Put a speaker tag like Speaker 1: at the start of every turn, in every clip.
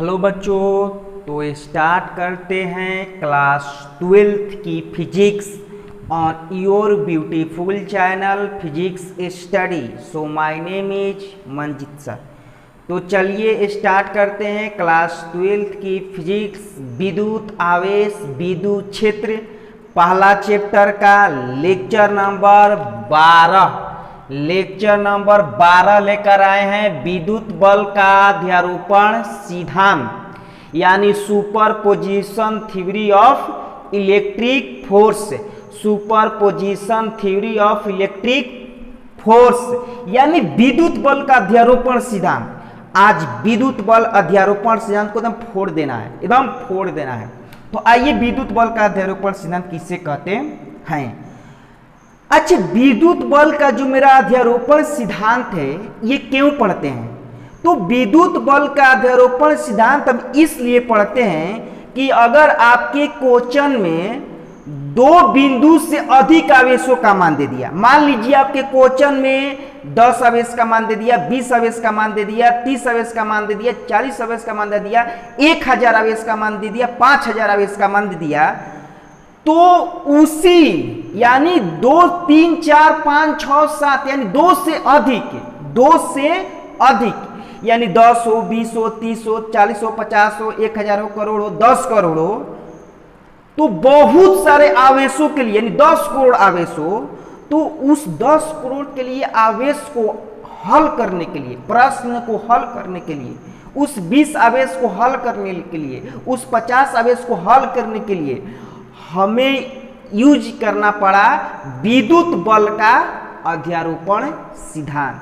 Speaker 1: Hello बच्चों, तो start करते हैं क्लास 12th की physics on your beautiful channel physics study. So my name is Manjit sir. तो चलिए स्टार्ट करते हैं क्लास 12th की फिजिक्स विद्युत आवेश विद्युत क्षेत्र पहला चैप्टर का लेक्चर नंबर 12 लेकर आए हैं। विद्युत बल का अध्यारोपण सिद्धांत यानी superposition theory of electric force. Superposition theory of electric force यानी विद्युत बल का अध्यारोपण सिद्धांत। आज विद्युत बल अध्यारोपण सिद्धांत को एकदम फोड़ देना है, एकदम फोड़ देना है। तो आइए विद्युत बल का अध्यारोपण सिद्धांत किसे कहते हैं। अच्छा, विद्युत बल का जो मेरा अध्यारोपण सिद्धांत है ये क्यों पढ़ते हैं? तो विद्युत बल का अध्यारोपण सिद्धांत हम इसलिए पढ़ते हैं कि अगर आपके क्वेश्चन में दो बिंदु से अधिक आवेशों का मान दे दिया, मान लीजिए आपके क्वेश्चन में 10 आवेश का मान दे दिया, 20 आवेश का मान दे दिया, 30 आवेश का मान दे दिया, 40 आवेश का मान दे दिया, 1000 आवेश का मान दे दिया, 5000 आवेश का मान दे दिया, तो उसी यानी 2, 3, 4, 5, 6, 7 यानी 2 से अधिक यानी 10 हो, 20 हो, 30 हो, 40 हो, 50 हो, 1000 हो, करोड़ हो, 10 करोड़ हो, तो बहुत सारे आवेशों के लिए यानी 10 करोड़ आवेश हो, तो उस 10 करोड़ के लिए आवेश को हल करने के लिए, प्रश्न को हल करने के लिए, उस 20 आवेश को हल करने के लिए, उस 50 आवेश को हल करने के लिए हमें यूज करना पड़ा विद्युत बल का अध्यारोपण सिद्धांत।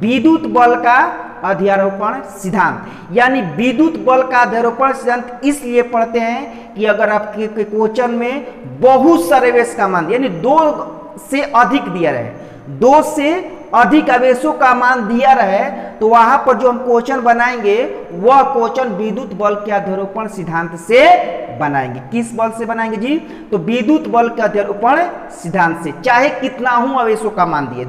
Speaker 1: विद्युत बल का अध्यारोपण सिद्धांत यानी विद्युत बल का अध्यारोपण सिद्धांत इसलिए पढ़ते हैं कि अगर आपके क्वेश्चन में बहुत सारे आवेश का मान यानी 2 से अधिक दिया रहे, 2 से अधिक आवेशों का मान दिया रहे, तो वहां पर जो हम क्वेश्चन बनाएंगे वह क्वेश्चन विद्युत बल के अध्यारोपण सिद्धांत से बनाएंगे। किस बल से बनाएंगे जी? तो विद्युत बल के अध्यारोपण सिद्धांत से। चाहे कितना हूं आवेशों का मान दिए,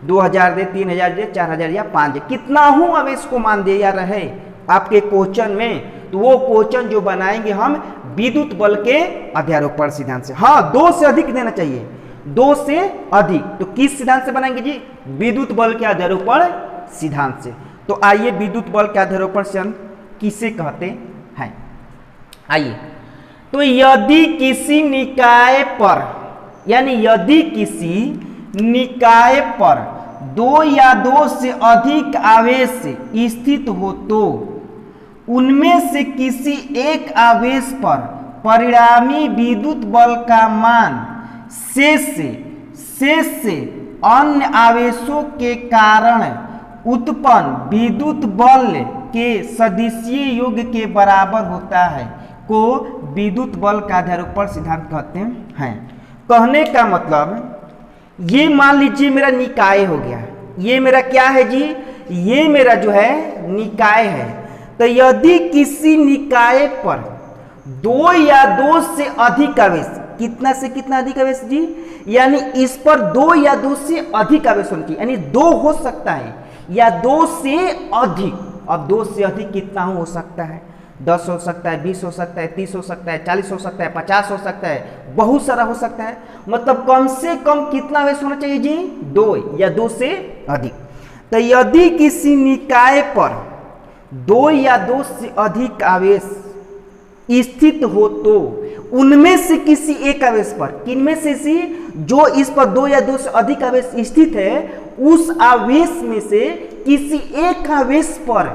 Speaker 1: 2000 दे, 3000 दे, 4000 या 5 दे, कितना हूं आवेश को मान दिया रहे आपके क्वेश्चन में, तो वो क्वेश्चन जो बनाएंगे हम विद्युत बल के अध्यारोपण सिद्धांत से। हाँ, 2 से अधिक देना चाहिए, 2 से अधिक। तो किस सिद्धांत से बनाएंगे जी? विद्युत बल के अध्यारोपण सिद्धांत से। तो आइए विद्युत बल के अध्यारोपण सिद्धांत किसे कहते हैं, आइए। तो यदि किसी निकाय पर यानी यदि किसी निकाय पर 2 या 2 से अधिक आवेश स्थित हो तो उनमें से किसी एक आवेश पर परिणामी विद्युत बल का मान शेष से अन्य आवेशों के कारण उत्पन्न विद्युत बल के सदिशीय योग के बराबर होता है को विद्युत बल का अध्यारोपण सिद्धांत कहते हैं। कहने का मतलब, ये मान लीजिए मेरा निकाय हो गया, ये मेरा क्या है जी? ये मेरा जो है निकाय है। तो यदि किसी निकाय पर 2 या 2 से अधिक आवेश, कितना से कितना अधिक आवेश जी? यानी इस पर 2 या 2 से अधिक आवेश होने चाहिए, यानी 2 हो सकता है या 2 से अधिक। अब 2 से अधिक कितना हो सकता है? 10 हो सकता है, 20 हो सकता है, 30 हो सकता है, 40 हो सकता है, 50 हो सकता है, बहुत सारा हो सकता है। मतलब कम से कम कितना आवेश होना चाहिए जी? 2 या 2 से अधिक। तो यदि किसी निकाय पर 2 या 2 से अधिक आवेश स्थित हो तो उनमें से किसी एक आवेश पर, किनमें से जो इस पर 2 या 2 से अधिक आवेश स्थित है, उस आवेश में से किसी एक आवेश पर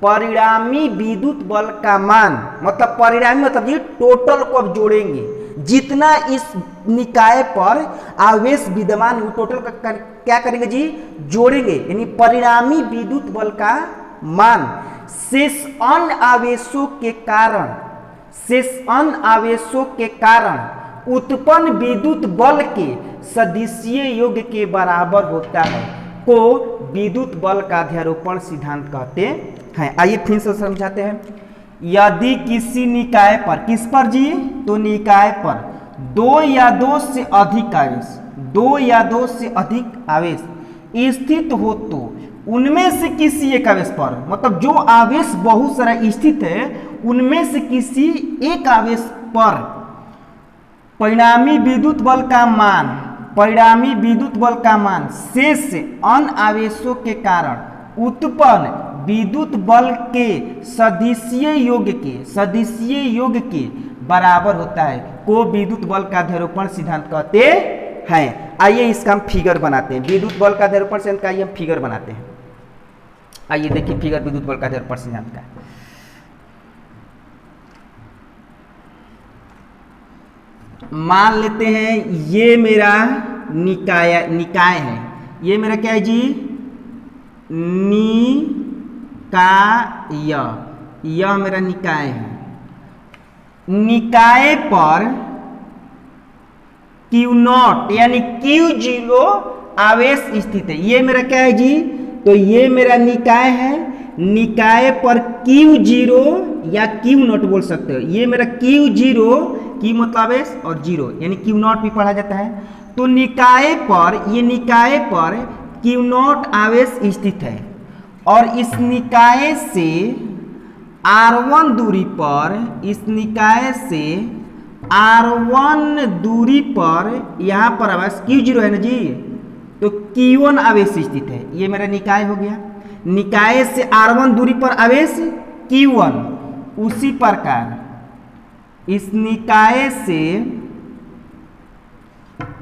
Speaker 1: परिणामी विद्युत बल का मान, मतलब परिणामी मतलब ये टोटल को अब जोड़ेंगे, जितना इस निकाय पर आवेश विद्यमान टोटल का क्या करेंगे जी? जोड़ेंगे। यानी परिणामी विद्युत बल का मान शेष अन्य आवेशों के कारण उत्पन्न विद्युत बल के सदिशीय योग के बराबर होता है को विद्युत बल का अध्यारोपण सिद्धांत कहते हैं। आइए फिर से समझाते हैं। यदि किसी निकाय पर, किस पर जी? तो निकाय पर 2 या 2 से अधिक आवेश, 2 या 2 से अधिक आवेश स्थित हो तो उनमें से किसी एक आवेश पर, मतलब जो आवेश बहुत सारा स्थित है उनमें से किसी एक आवेश पर परिणामी विद्युत बल का मान, परिणामी विद्युत बल का मान शेष अन्य आवेशों के कारण उत्पन्न विद्युत बल के सदिशीय योग के बराबर होता है को विद्युत बल का ध्रुवण सिद्धांत कहते हैं। आइए इसका हम फिगर बनाते हैं। विद्युत बल का ध्रुवण सिद्धांत का आइए हम फिगर बनाते हैं। आइए देखिए फिगर विद्युत बल का ध्रुवण सिद्धांत का। मान लेते हैं ये मेरा निकाय है, ये मेरा क्या है जी, निकाय, यह मेरा निकाय है। निकाय पर Q0 यानी Q0 आवेश स्थित है। ये मेरा क्या है जी, तो ये मेरा निकाय है। निकाय पर Q0 या Q0 बोल सकते हो। ये मेरा Q0, Q मतलब आवेश और 0 यानी Q0 भी पढ़ा जाता है। तो निकाय पर, ये निकाय पर Q0 आवेश स्थित है और इस निकाय से R1 दूरी पर, इस निकाय से R1 दूरी पर यहाँ पर आवेश Q0 है ना जी, तो Q1 आवेश स्थित है। ये मेरा निकाय हो गया। निकाय से R1 दूरी पर आवेश Q1, उसी प्रकार इस निकाय से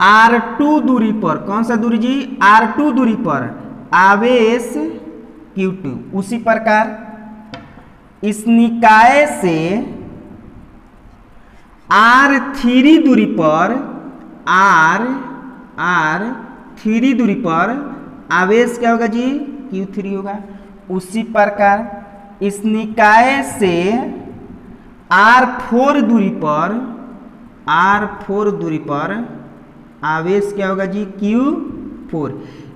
Speaker 1: R2 दूरी पर, कौन सा दूरी जी, R2 दूरी पर आवेश Q2, उसी प्रकार इस निकाय से R3 दूरी पर, R3 दूरी पर आवेश क्या होगा जी, Q3 होगा। उसी प्रकार इस निकाय से R4 दूरी पर, R4 दूरी पर आवेश क्या होगा जी, Q4।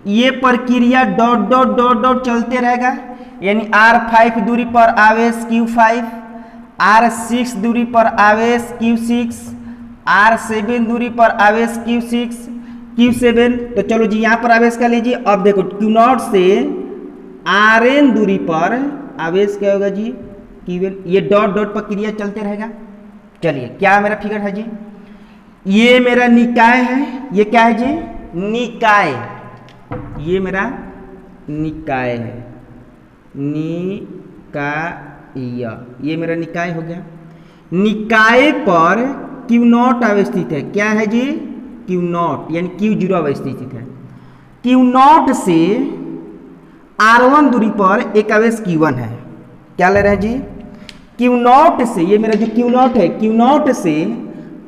Speaker 1: ये प्रक्रिया डॉट डॉट डॉट डॉट चलते रहेगा, यानी R5 दूरी पर आवेश Q5, R6 दूरी पर आवेश Q6, R7 दूरी पर आवेश Q7। तो चलो जी यहाँ पर आवेश का लीजिए। अब देखो Q0 से Rn दूरी पर आवेश क्या होगा जी, Qn। ये डॉट डॉट प्रक्रिया चलते रहेगा। चलिए क्या मेरा फिगर है जी, ये मेरा निकाय है, ये क्या है जी, निकाय, ये मेरा निकाय है, निकाय, ये मेरा निकाय हो गया। निकाय पर Q0 अवस्थित है, क्या है जी, Q0 यानी Q0 अवस्थित है। Q0 से R1 दूरी पर एक आवेश Q1 है, क्या ले रहे हैं जी, Q0 से, ये मेरा जो Q0 है, Q0 से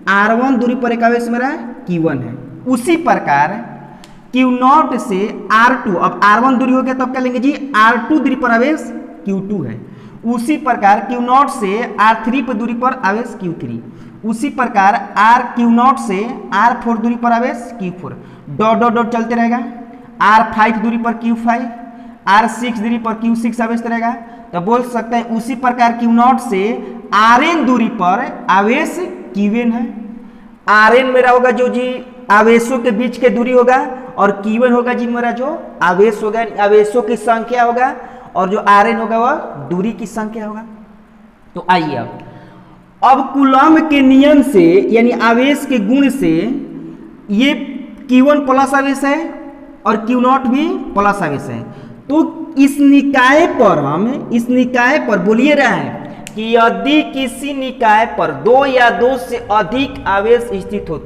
Speaker 1: R1 दूरी पर एक आवेश मेरा Q1 है। उसी प्रकार Q0 से R2, अब R1 दूरी हो गया तब क्या लेंगे जी, R2 दूरी पर आवेश Q2 है। उसी प्रकार Q0 से R3 पर दूरी पर आवेश Q3। उसी प्रकार Q0 से R4 दूरी पर आवेश Q4। डॉट डॉट डॉट चलते रहेगा। R5 दूरी पर Q5, R6 दूरी पर Q6 आवेश रहेगा। तो बोल सकते हैं उसी प्रकार Q0 से Rn दूरी पर आवेश Qn है। Rn मेरा होगा जो जी आवेशों के बीच के दूरी होगा, और Qn होगा जी मेरा जो आवेश होगा, आवेशों की संख्या होगा, और जो Rn होगा वह दूरी की संख्या होगा। तो आइए अब कूलॉम के नियम से, यानी आवेश के गुण से, ये Q1 प्लस आवेश है और Q0 भी प्लस आवेश है। तो इस निकाय पर, हम इस निकाय पर बोलिए रहे हैं कि यदि किसी निकाय पर 2 या 2 से अधिक आवेश स्थित हो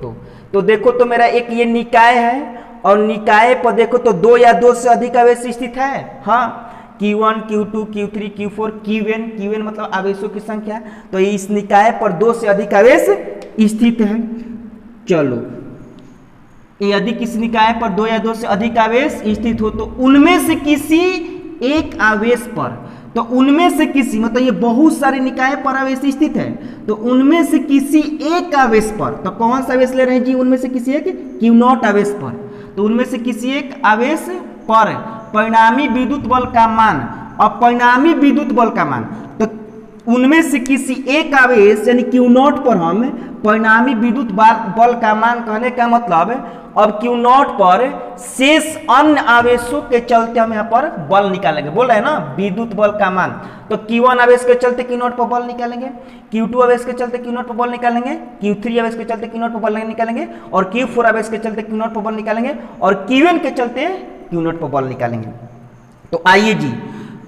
Speaker 1: तो देखो तो मेरा एक ये निकाय है, और निकाय पर देखो तो 2 या 2 से अधिक आवेश स्थित है। हाँ, Q1, Q2, Q3, Q4, Qn मतलब आवेशों की संख्या। तो इस निकाय पर 2 से अधिक आवेश स्थित है। चलो, यदि किसी निकाय पर 2 या 2 से अधिक आवेश स्थित हो तो उनमें से किसी एक आवेश पर, तो उनमें से किसी मतलब ये बहुत सारे निकाय पर आवेश स्थित है, तो उनमें से किसी एक आवेश पर, तो कौन सा आवेश ले रहे हैं जी, उनमें से किसी एक Q0 आवेश पर, तो उनमें से किसी एक आवेश पर परिणामी विद्युत बल का मान, और परिणामी विद्युत बल का मान, तो उनमें से किसी एक आवेश यानी Q0 पर हम परिणामी विद्युत बल का मान कहने का मतलब अब क्यू नॉट पर शेष अन्य आवेशों के चलते हम यहाँ पर बल निकालेंगे। बोल रहे हैं ना विद्युत बल का मान। तो Q1 आवेश के चलते Q नॉट पर बल निकालेंगे, Q2 आवेश के चलते Q नॉट पर बल निकालेंगे, Q3 आवेश के चलते Q नॉट पर बल निकालेंगे, और Q4 आवेश के चलते Q नॉट पर बल निकालेंगे, और Q1 के चलते Q नॉट पर बल निकालेंगे। तो आइए जी,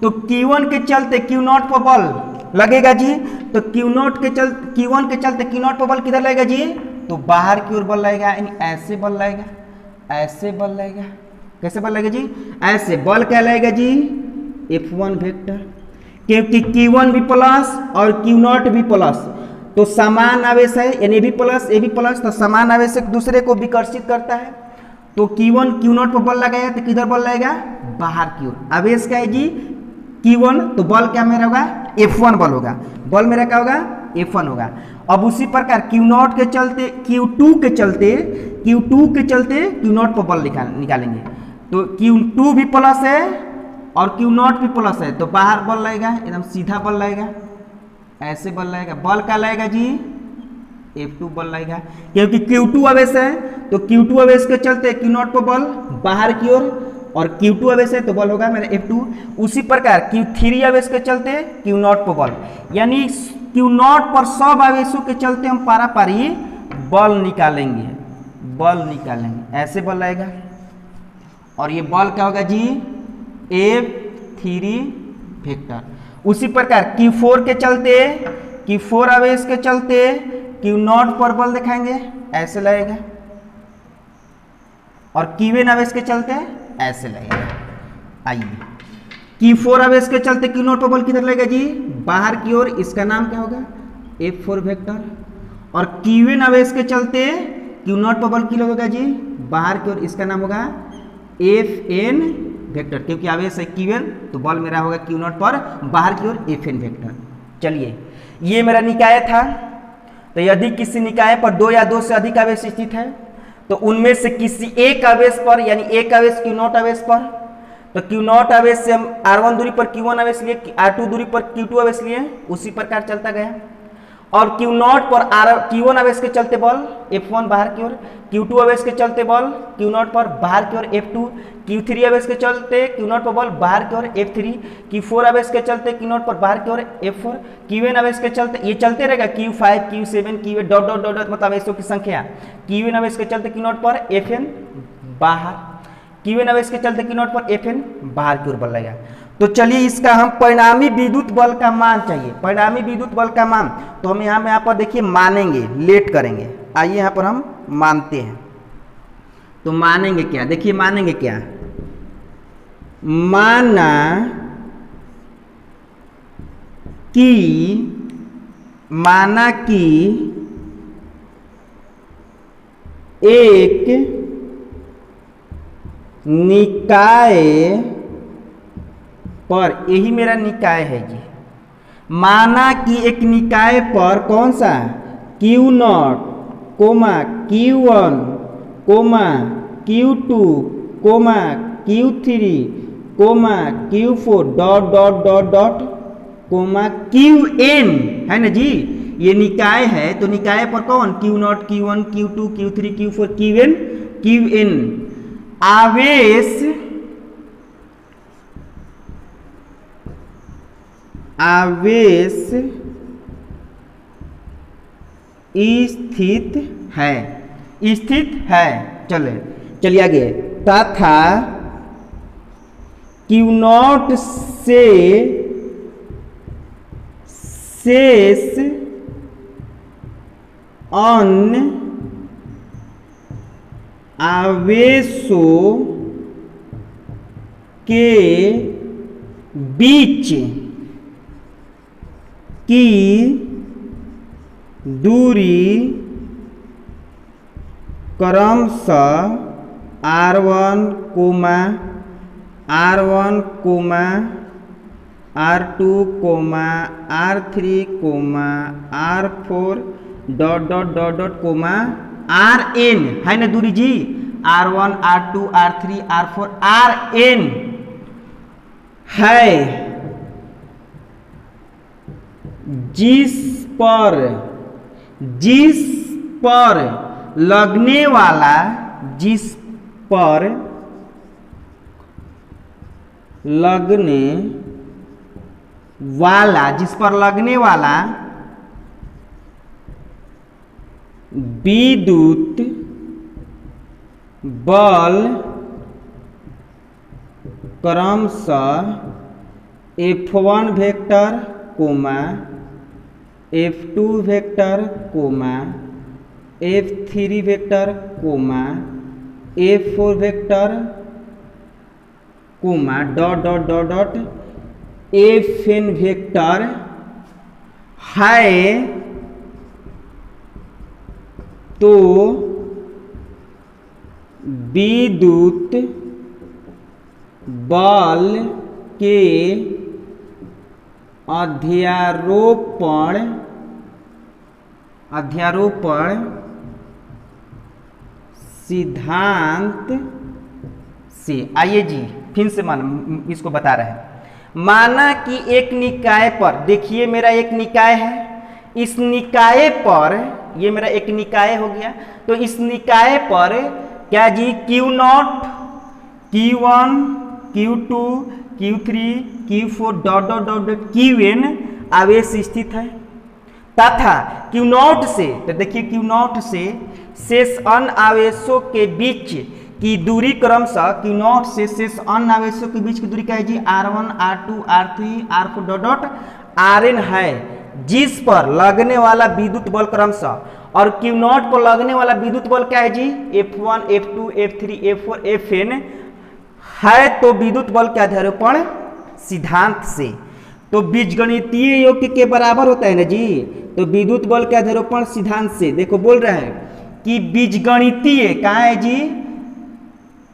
Speaker 1: तो Q1 के चलते Q नॉट पर बल लगेगा जी, तो Q1 के चलते Q नॉट पर बल किधर लगेगा जी, तो बाहर की ओर बल लगेगा, यानी ऐसे बल लगेगा, ऐसे बल लगेगा। कैसे बल लगेगा जी, ऐसे बल क्या लगेगा जी, F1 वेक्टर, क्योंकि Q1 भी प्लस और Q नॉट भी प्लस, तो समान आवेश है, यानी ए भी प्लस, तो समान आवेश एक दूसरे को विकर्षित करता है। तो Q1 Q नॉट पर बल लगाया तो किधर बल लगेगा, बाहर की ओर। आवेश क्या है जी Q1, तो बल क्या मेरा होगा, F1 बल होगा, बल मेरा क्या होगा, F1 होगा। अब उसी प्रकार Q नॉट के चलते Q2 के चलते Q नॉट पर बल निकालेंगे। तो Q2 भी प्लस है और Q नॉट भी प्लस है, तो बाहर बल लगेगा, एकदम सीधा बल लगेगा, ऐसे बल लगेगा। बल क्या लगेगा जी, F2 बल लगेगा, क्योंकि Q2 आवेश है, तो Q2 आवेश के चलते Q नॉट पर बल बाहर की ओर, और Q2 आवेश है तो बल होगा मेरा F2। उसी प्रकार Q3 आवेश के चलते Q नॉट पर बल, यानी Q नॉट पर सब आवेशों के चलते हम पारापारी बल निकालेंगे, ऐसे बल लगेगा। और ये बल क्या होगा जी, F3 वेक्टर। उसी प्रकार Q4 के चलते, Q4 आवेश के चलते Q नॉट पर बल दिखाएंगे, ऐसे लगेगा, और Q1 आवेश के चलते ऐसे लगेगा। आइए, Q4 आवेश के चलते Q नॉट पर बल किधर लगेगा जी, बाहर की ओर, इसका नाम क्या होगा, F4 वेक्टर। और Q1 आवेश के चलते Q नॉट पर बल किधर होगा जी, बाहर की ओर, इसका नाम होगा Fn वेक्टर, क्योंकि आवेश है Q1, तो बल मेरा होगा Q नॉट पर बाहर की ओर Fn वेक्टर। चलिए, ये मेरा निकाय था। तो यदि किसी निकाय पर दो या दो से अधिक आवेश स्थित है, तो उनमें से किसी एक आवेश पर, यानी एक आवेश Q नॉट आवेश पर, तो Q नॉट आवेश से हम R1 दूरी पर Q1 आवेश लिए, R2 दूरी पर Q2 आवेश लिए, उसी प्रकार चलता गया। और Q नॉट पर Q1 आवेश के चलते बल F1 बाहर की ओर, Q2 आवेश के चलते बल Q नॉट पर बाहर की ओर F2, Q3 आवेश के चलते Q नॉट पर बल बाहर की ओर F3, Q4 आवेश के चलते Q नॉट पर बाहर की ओर F4, Q1 आवेश के चलते, ये चलते रहेगा Q5 Q7 Q8 dot dot dot, मतलब आवेशों की संख्या। Q1 आवेश के चलते Q नॉट पर Fn बाहर, Q1 आवेश के चलते Q नॉट पर Fn बाहर की ओर बल लगेगा। तो चलिए, इसका हम परिणामी विद्युत बल का मान चाहिए, परिणामी विद्युत बल का मान। तो हम यहाँ पर देखिए मानेंगे, लेट करेंगे। आइए यहाँ पर हम मानते हैं। तो मानेंगे क्या, देखिए मानेंगे क्या, माना कि एक निकाय पर, यही मेरा निकाय है जी, माना कि एक निकाय पर कौन सा, Q not, Q1, Q2, Q3, Q4 dot dot dot dot, Qn है ना जी, ये निकाय है। तो निकाय पर कौन, Q not, Q1, Q2, Q3, Q4, Qn आवेश स्थित है। चलिए आगे, तथा Q नॉट से शेष अन्य आवेशों के बीच की दूरी क्रमशः R1, R2, R3, R4 dot dot dot dot Rn है ना दूरी जी, R1, R2, R3, R4 Rn है, जिस पर लगने वाला जिस पर लगने वाला विद्युत बल क्रमशः F1 vector comma F2 vector comma F3 vector comma F4 vector comma dot dot dot dot Fn vector है तो विद्युत बल के अध्यारोपण सिद्धांत से, आइए जी फिर से इसको बता रहे हैं। माना कि एक निकाय पर, देखिए मेरा एक निकाय है, इस निकाय पर, ये मेरा एक निकाय हो गया, तो इस निकाय पर क्या जी Q0, Q1, Q2, Q3, Q4 dot dot dot Qn आवेश स्थित है तथा Q0 से, तो देखिए Q0 से शेष अन्य आवेशों के बीच की दूरी क्रमशः Q0 से शेष अन्य आवेशों के बीच की दूरी क्या है जी R1, R2, R3, R4 dot dot Rn है, जिस पर लगने वाला विद्युत बल क्रमशः, और Q0 पर लगने वाला विद्युत बल क्या है जी F1, F2, F3, F4, Fn है, तो विद्युत बल के अध्यारोपण सिद्धांत से, तो बीजगणितीय योग के बराबर होता है ना जी, तो विद्युत बल के अध्यारोपण सिद्धांत से देखो बोल रहे हैं कि बीजगणितीय कहाँ है जी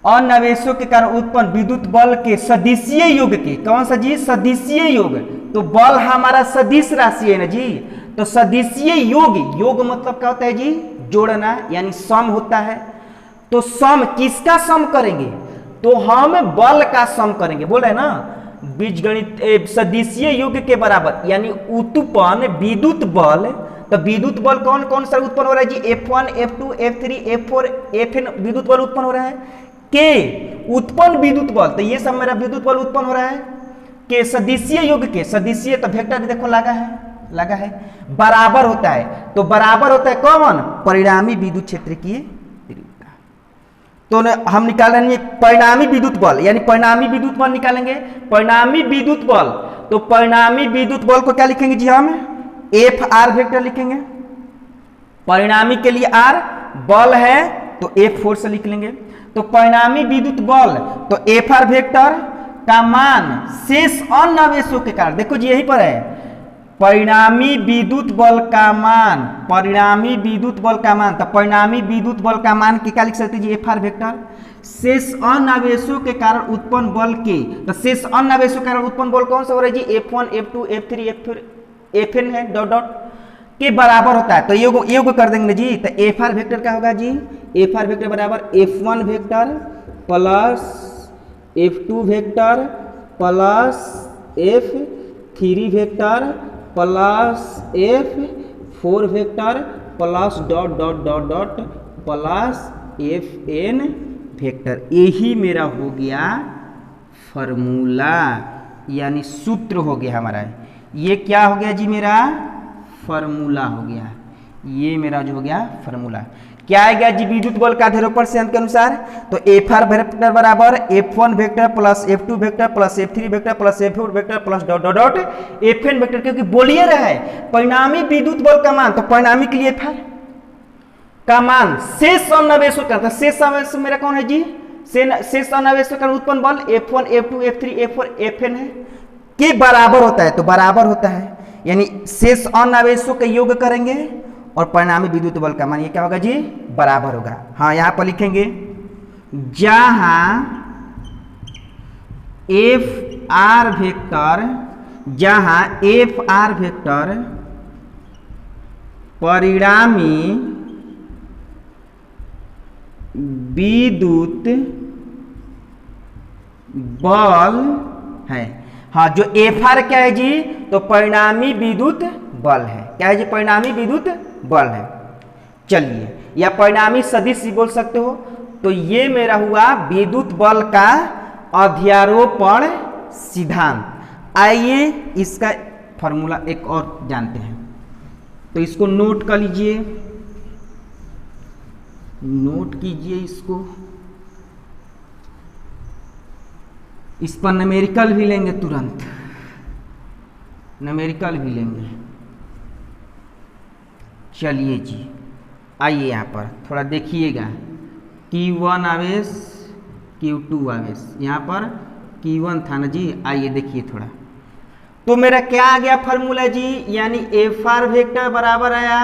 Speaker 1: अन्य आवेशों के कारण उत्पन्न विद्युत बल के सदिशीय योग के, कौन सा जी सदिशीय योग, तो बल हमारा सदिश राशि है ना जी, तो सदिशीय योग, योग मतलब क्या होता है जी जोड़ना, यानी सम होता है, तो सम किसका सम करेंगे, तो हम बल का सम करेंगे, बोल रहे हैं ना बीजगणित सदिशीय योग के बराबर, यानी उत्पन्न विद्युत बल, तो विद्युत बल कौन कौन सा उत्पन्न हो रहा है जी F1, F2, F3, F4, Fn विद्युत बल उत्पन्न हो रहा है, के उत्पन्न विद्युत बल, तो ये सब मेरा विद्युत बल उत्पन्न हो रहा है के सदिशीय योग के, सदिशीय तो वेक्टर देखो लगा है बराबर होता है, तो बराबर होता है कौन परिणामी विद्युत क्षेत्र की तीव्रता, तो हम निकालेंगे परिणामी विद्युत बल, यानी परिणामी विद्युत बल निकालेंगे, परिणामी विद्युत बल, तो परिणामी विद्युत बल को क्या लिखेंगे जी हम Fr वेक्टर लिखेंगे, परिणामी के लिए R बल है तो F4 से लिख लेंगे, तो परिणामी विद्युत बल तो Fr वेक्टर का मान शेष अन्य आवेशों के कारण, देखो जी यहीं पर है परिणामी विद्युत बल का मान, परिणामी विद्युत बल का मान, तो परिणामी विद्युत बल का मान क्या लिख सकते जी Fr वेक्टर शेष अन्य आवेशों के कारण उत्पन्न बल के, तो शेष अन्य आवेशों के कारण उत्पन्न बल कौन सा हो रहा है जी F1, F2, F3, F4, Fn है डॉट डॉट के बराबर होता है, तो योग कर देंगे जी, तो Fr वेक्टर क्या होगा जी Fr वेक्टर बराबर F1 vector plus F2 vector plus F3 vector plus F4 vector plus dot dot dot dot plus Fn vector, यही मेरा हो गया फॉर्मूला, यानी सूत्र हो गया हमारा, ये क्या हो गया जी मेरा फॉर्मूला हो गया, ये मेरा जो हो गया फॉर्मूला क्या आएगा जी विद्युत बल का अध्यारोपण सिद्धांत के अनुसार, तो Fr वेक्टर बराबर F1 vector plus F2 vector plus F3 vector plus F4 vector plus dot dot dot Fn vector, क्योंकि बोलिए रहा है परिणामी विद्युत बल का मान, तो परिणामी के लिए Fr का मान शेष अन्य आवेशों का, शेष आवेश मेरा कौन है जी शेष अन्य आवेशों का उत्पन्न बल F1, F2, F3, F4, Fn है के बराबर होता है, तो बराबर होता है यानी शेष अन्य आवेशों का योग करेंगे और परिणामी विद्युत बल का मान ये क्या होगा जी बराबर होगा। हाँ यहां पर लिखेंगे जहां Fr वेक्टर परिणामी विद्युत बल है। हाँ जो Fr क्या है जी तो परिणामी विद्युत बल है, क्या है जी परिणामी विद्युत बल है। चलिए या परिणामी सदिश भी बोल सकते हो, तो ये मेरा हुआ विद्युत बल का अध्यारोपण सिद्धांत। आइए इसका फॉर्मूला एक और जानते हैं, तो इसको नोट कर लीजिए, नोट कीजिए इसको। इस पर न्यूमेरिकल भी लेंगे, तुरंत न्यूमेरिकल भी लेंगे। चलिए जी, आइए यहाँ पर थोड़ा देखिएगा। Q1 आवेश, Q2 आवेश, यहाँ पर Q1 था ना जी। आइए देखिए थोड़ा, तो मेरा क्या आ गया फॉर्मूला जी, यानी Fr वेक्टर बराबर आया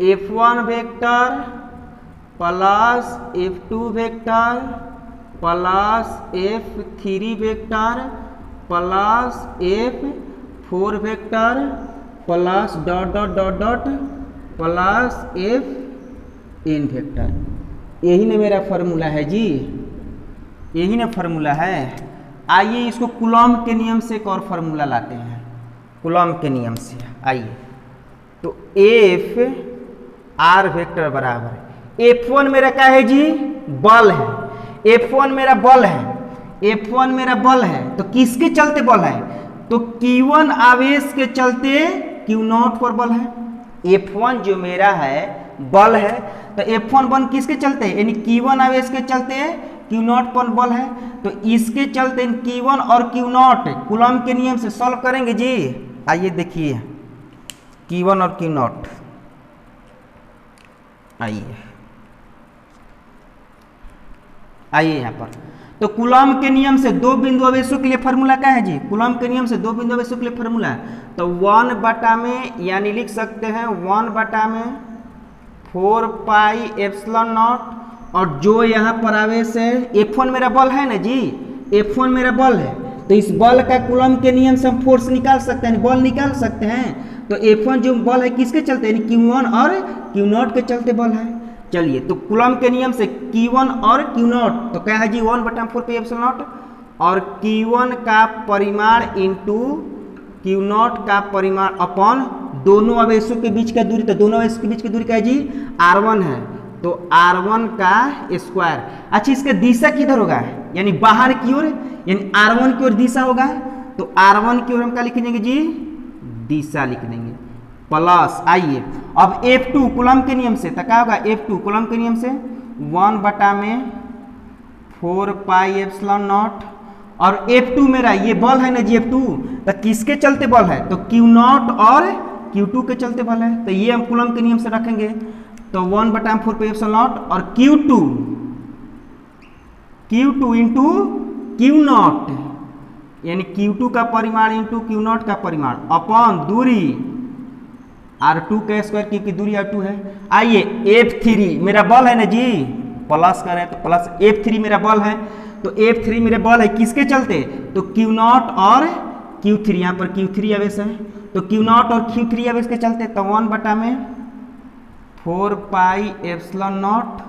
Speaker 1: F1 vector plus F2 vector plus F3 vector plus F4 vector plus dot dot dot dot plus Fn vector. यही ना मेरा फॉर्मूला है जी, यही ना फॉर्मूला है। आइए इसको कूलॉम के नियम से एक और फॉर्मूला लाते हैं, कूलॉम के नियम से। आइए, तो एफ आर वेक्टर बराबर F1 मेरा क्या है जी, बल है। F1 मेरा बल है, F1 मेरा बल है, तो किसके चलते बल है, तो Q1 आवेश के चलते Q0 पर बल है। F1 जो मेरा है बल है, तो F1 बल किसके चलते, यानी Q1 आवेश के चलते Q0 पर बल है, तो इसके चलते Q1 और Q0 कूलॉम के नियम से सॉल्व करेंगे जी। आइए देखिए Q1 और Q0, आइए यहाँ पर, तो कूलॉम के नियम से दो बिंदु आवेशों के लिए फॉर्मूला क्या है जी, कूलॉम के नियम से दो बिंदु आवेशों के लिए फॉर्मूला, तो 1 बटा में, यानी लिख सकते हैं 1 बटा में 4 पाई एप्सिलॉन नॉट, और जो यहाँ पर आवेश है F1 मेरा बल है ना जी, F1 मेरा बल है, तो इस बल का कूलॉम के नियम से हम फोर्स निकाल सकते हैं, बल निकाल सकते हैं। तो F1 जो बल है किसके चलते, यानी Q1 और Q0 के चलते बल है। चलिए, तो कूलॉम के नियम से Q1 और Q0 तो क्या है जी, 1 बटा 4 पाई एप्सिलॉन नॉट, और Q1 का परिमाण इंटू Q0 का परिमाण अपॉन दोनों आवेशों के बीच का दूरी, तो दोनों आवेशों के बीच की दूरी क्या है जी, R1 है, तो R1 का स्क्वायर। अच्छा, इसका दिशा किधर होगा, यानी बाहर की ओर, यानी R1 की ओर दिशा होगा, तो R1 की ओर हम क्या लिख देंगे जी, दिशा लिख देंगे, प्लस। आइए अब F2 कूलॉम के नियम से, तो क्या होगा, F2 कूलॉम के नियम से 1 बटा में 4 पाई एप्सिलॉन नॉट, और F2 मेरा ये बल है ना जी, F2 तो किसके चलते बल है, तो Q0 और Q2 के चलते बल है, तो ये हम कूलॉम के नियम से रखेंगे, तो 1 बटा 4 पाई एप्सिलॉन नॉट, और Q2 इंटू Q0, यानी Q2 का परिमाण इंटू Q0 का परिमाण अपॉन दूरी R2 का स्क्वायर, क्योंकि दूरी R2 है। आइए F3 मेरा बल है ना जी, प्लस करें तो प्लस F3 मेरा बल है, तो F3 मेरा बल है किसके चलते, तो Q0 और Q3, यहाँ पर Q3 आवेश है, तो Q0 और Q3 आवेश के चलते, तो 1 बटा में 4 पाई एप्सिलॉन नॉट,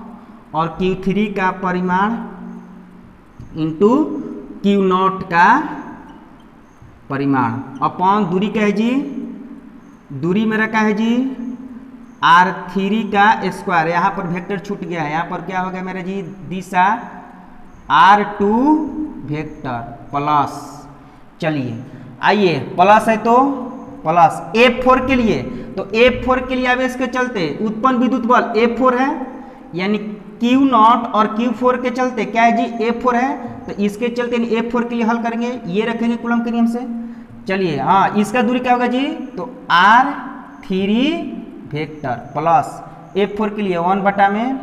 Speaker 1: और Q3 का परिमाण इंटू Q0 का परिमाण अपॉन दूरी क्या है जी, दूरी मेरा क्या है जी, R3 का स्क्वायर, यहाँ पर वेक्टर छूट गया है, यहाँ पर क्या हो गया मेरा जी, दिशा R2 वेक्टर प्लस। चलिए आइए, प्लस है तो प्लस F4 के लिए, तो F4 के लिए आवेश के चलते उत्पन्न विद्युत बल F4 है, यानी Q0 और Q4 के चलते क्या है जी, F4 है, तो इसके चलते F4 के लिए हल करेंगे, ये रखेंगे कूलॉम के नियम से। चलिए हाँ, इसका दूरी क्या होगा जी, तो R3 वेक्टर प्लस F4 के लिए 1 बटा में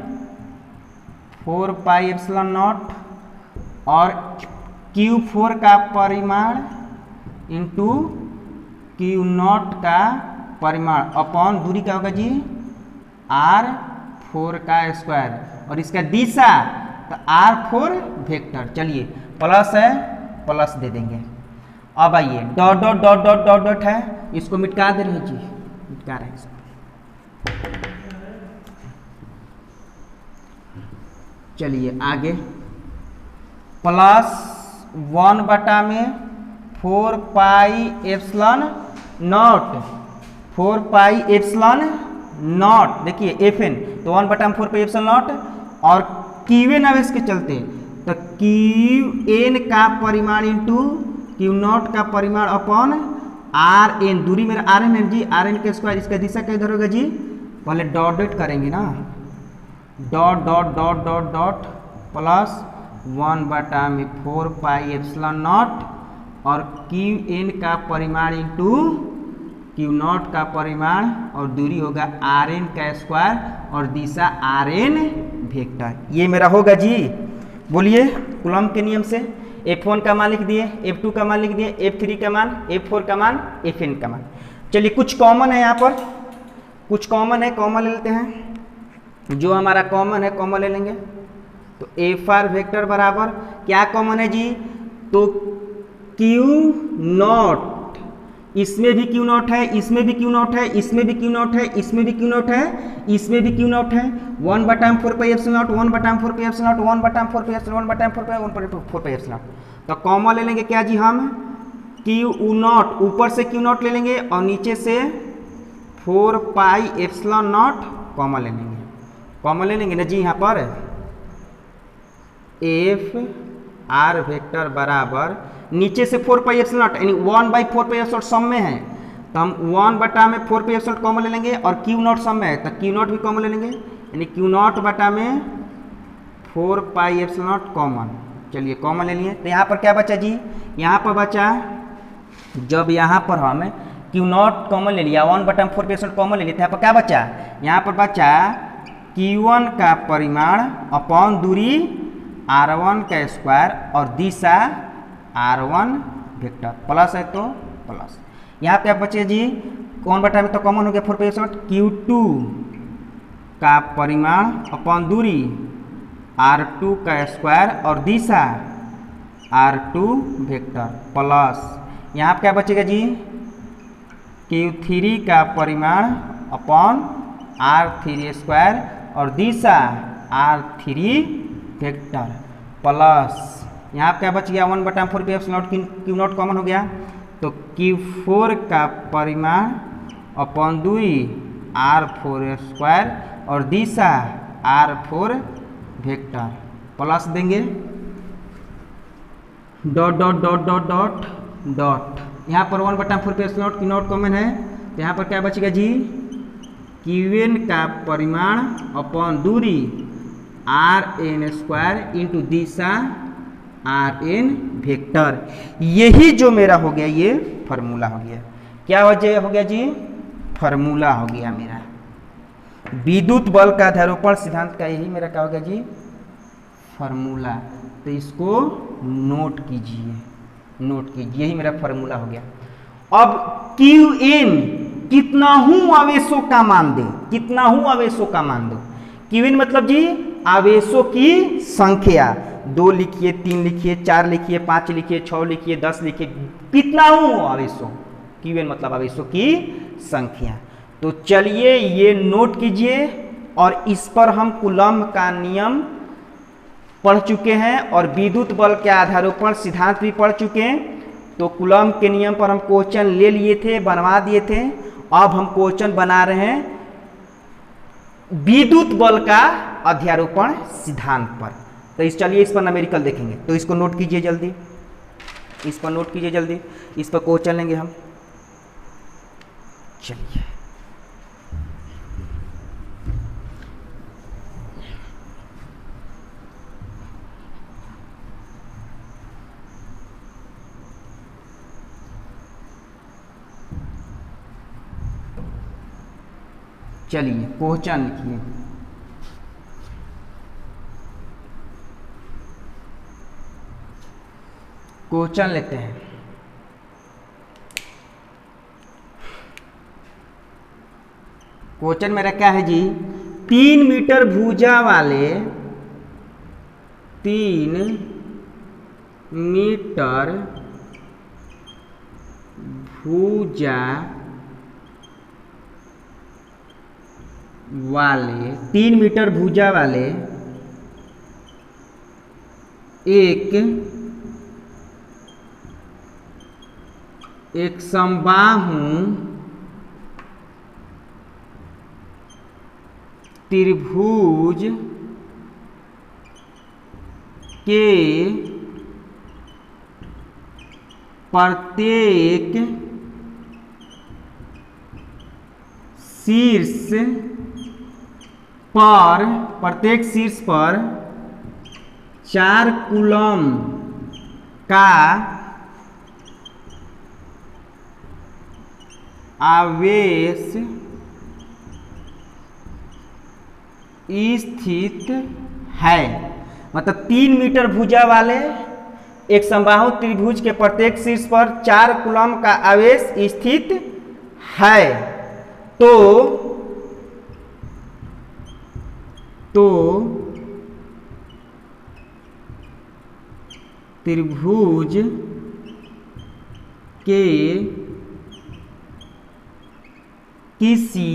Speaker 1: 4 पाई एप्सिलॉन नॉट, और Q4 का परिमाण इंटू Q0 का परिमाण अपॉन दूरी क्या होगा जी, R4 का स्क्वायर, और इसका दिशा तो R4 वेक्टर। चलिए प्लस है, प्लस दे देंगे। अब आइए dot dot dot dot dot dot है, इसको मिटका दे रहे जी, मिटका रहे हैं इसको। चलिए आगे, प्लस 1 बटा में 4 pi epsilon not, 4 pi epsilon not, देखिए Fn, तो 1 बटा में 4 पाई एप्सिलॉन नॉट, और क्यू एन आवेश के चलते, तो क्यू एन का परिमाण इंटू क्यू नॉट का परिमाण अपॉन आर एन, दूरी मेरा आर एन है जी, आर एन के स्क्वायर, इसका दिशा क्या इधर होगा जी, पहले डॉट डॉट करेंगे ना, dot dot dot dot dot plus 1/4 pi epsilon not, और क्यू एन का परिमाण इंटू क्यू नॉट का परिमाण, और दूरी होगा आर एन का स्क्वायर और दिशा आर एन वेक्टर। ये मेरा होगा जी, बोलिए कूलॉम के नियम से F1 का मान लिख दिए, F2 का मान लिख दिए, F3 का मान, F4 का मान, Fn का मान। चलिए कुछ कॉमन है यहाँ पर, कुछ कॉमन है, कॉमन ले लेते हैं, जो हमारा कॉमन है कॉमन ले लेंगे। तो Fr वेक्टर बराबर क्या कॉमन है जी, तो क्यू नॉट, इसमें भी क्यू नॉट है, इसमें भी क्यू नॉट है, इसमें भी क्यू नॉट है, इसमें भी क्यू नॉट है, इसमें भी क्यू नॉट है, 1/4 pi epsilon not, 1/4 pi epsilon not, 1/4 pi epsilon, 1/4 pi epsilon. तो कॉमन ले लेंगे क्या जी हम, क्यू नॉट, ऊपर से क्यू नॉट ले लेंगे और नीचे से 4 पाई एप्सिलॉन नॉट कॉमन ले लेंगे, कॉमन ले लेंगे ना जी। यहाँ पर एफ आर वेक्टर बराबर नीचे से 4 पाई एप्सिलॉन नॉट, यानी 1/4 पाई एप्सिलॉन सम में है, तो हम 1/4 पाई एप्सिलॉन कॉमन ले लेंगे, और क्यू नॉट सम में है तो क्यू नॉट भी कॉमन ले लेंगे, यानी क्यू नॉट बटा में 4 पाई एप्सिलॉन नॉट कॉमन। चलिए कॉमन ले लिए, तो यहाँ पर क्या बचा जी, यहाँ पर बचा, जब यहाँ पर हम क्यू नॉट कॉमन ले लिया, 1/4 पाई एप्सिलॉन कॉमन ले लिया, तो यहाँ पर क्या बचा, यहाँ पर बचा Q1 का परिमाण अपॉन दूरी R1 का स्क्वायर और दिशा R1 वेक्टर, प्लस है तो प्लस। यहाँ क्या बचे जी, कौन बटा में तो कॉमन हो गया 4 पाई एप्सिलॉन, Q2 का परिमाण अपॉन दूरी R2 का स्क्वायर और दिशा R2 वेक्टर, प्लस यहाँ क्या बचेगा जी, Q3 का परिमाण अपॉन R3 स्क्वायर और दिशा R3 वेक्टर, प्लस यहाँ क्या बच गया 1/4 pi epsilon not, Q not common हो गया, तो Q4 का परिमाण अपॉन दूरी R4 स्क्वायर और दिशा R4 वेक्टर, प्लस देंगे dot dot dot dot dot dot, यहाँ पर 1/4 pi epsilon not, Q not common है, तो यहाँ पर क्या बचेगा जी, Qn का परिमाण अपॉन दूरी Rn स्क्वायर इंटू दिशा Rn वेक्टर। यही जो मेरा हो गया ये फार्मूला हो गया, क्या वजह हो गया जी, फार्मूला हो गया मेरा विद्युत बल का अध्यारोपण सिद्धांत का, यही मेरा क्या हो गया जी, फार्मूला। तो इसको नोट कीजिए, नोट कीजिए, यही मेरा फार्मूला हो गया। अब Qn कितना हूं आवेशों का मान दे, कितना हूं आवेशों का मान दो, Qn मतलब जी आवेशों की संख्या, 2 लिखिए, 3 लिखिए, 4 लिखिए, 5 लिखिए, 6 लिखिए, 10 लिखिए, कितना हूं आवेशों, Qn मतलब आवेशों की संख्या। तो चलिए ये नोट कीजिए, और इस पर हम कूलॉम का नियम पढ़ चुके हैं और विद्युत बल के आधारोपण सिद्धांत भी पढ़ चुके हैं। तो कूलॉम के नियम पर हम क्वेश्चन ले लिए थे, बनवा दिए थे, अब हम क्वेश्चन बना रहे हैं विद्युत बल का अध्यारोपण सिद्धांत पर। तो इस चलिए इस पर न्यूमेरिकल देखेंगे, तो इसको नोट कीजिए जल्दी, इस पर नोट कीजिए जल्दी, इस पर क्वेश्चन लेंगे हम। चलिए चलिए क्वेश्चन लिखिए, क्वेश्चन लेते हैं। क्वेश्चन मेरा क्या है जी, 3 मीटर भुजा वाले 3 मीटर भुजा वाले 3 मीटर भुजा वाले एक समबाहु त्रिभुज के प्रत्येक शीर्ष पर 4 कूलम का आवेश स्थित है। मतलब 3 मीटर भुजा वाले एक समबाहु त्रिभुज के प्रत्येक शीर्ष पर 4 कूलम का आवेश स्थित है। तो त्रिभुज के किसी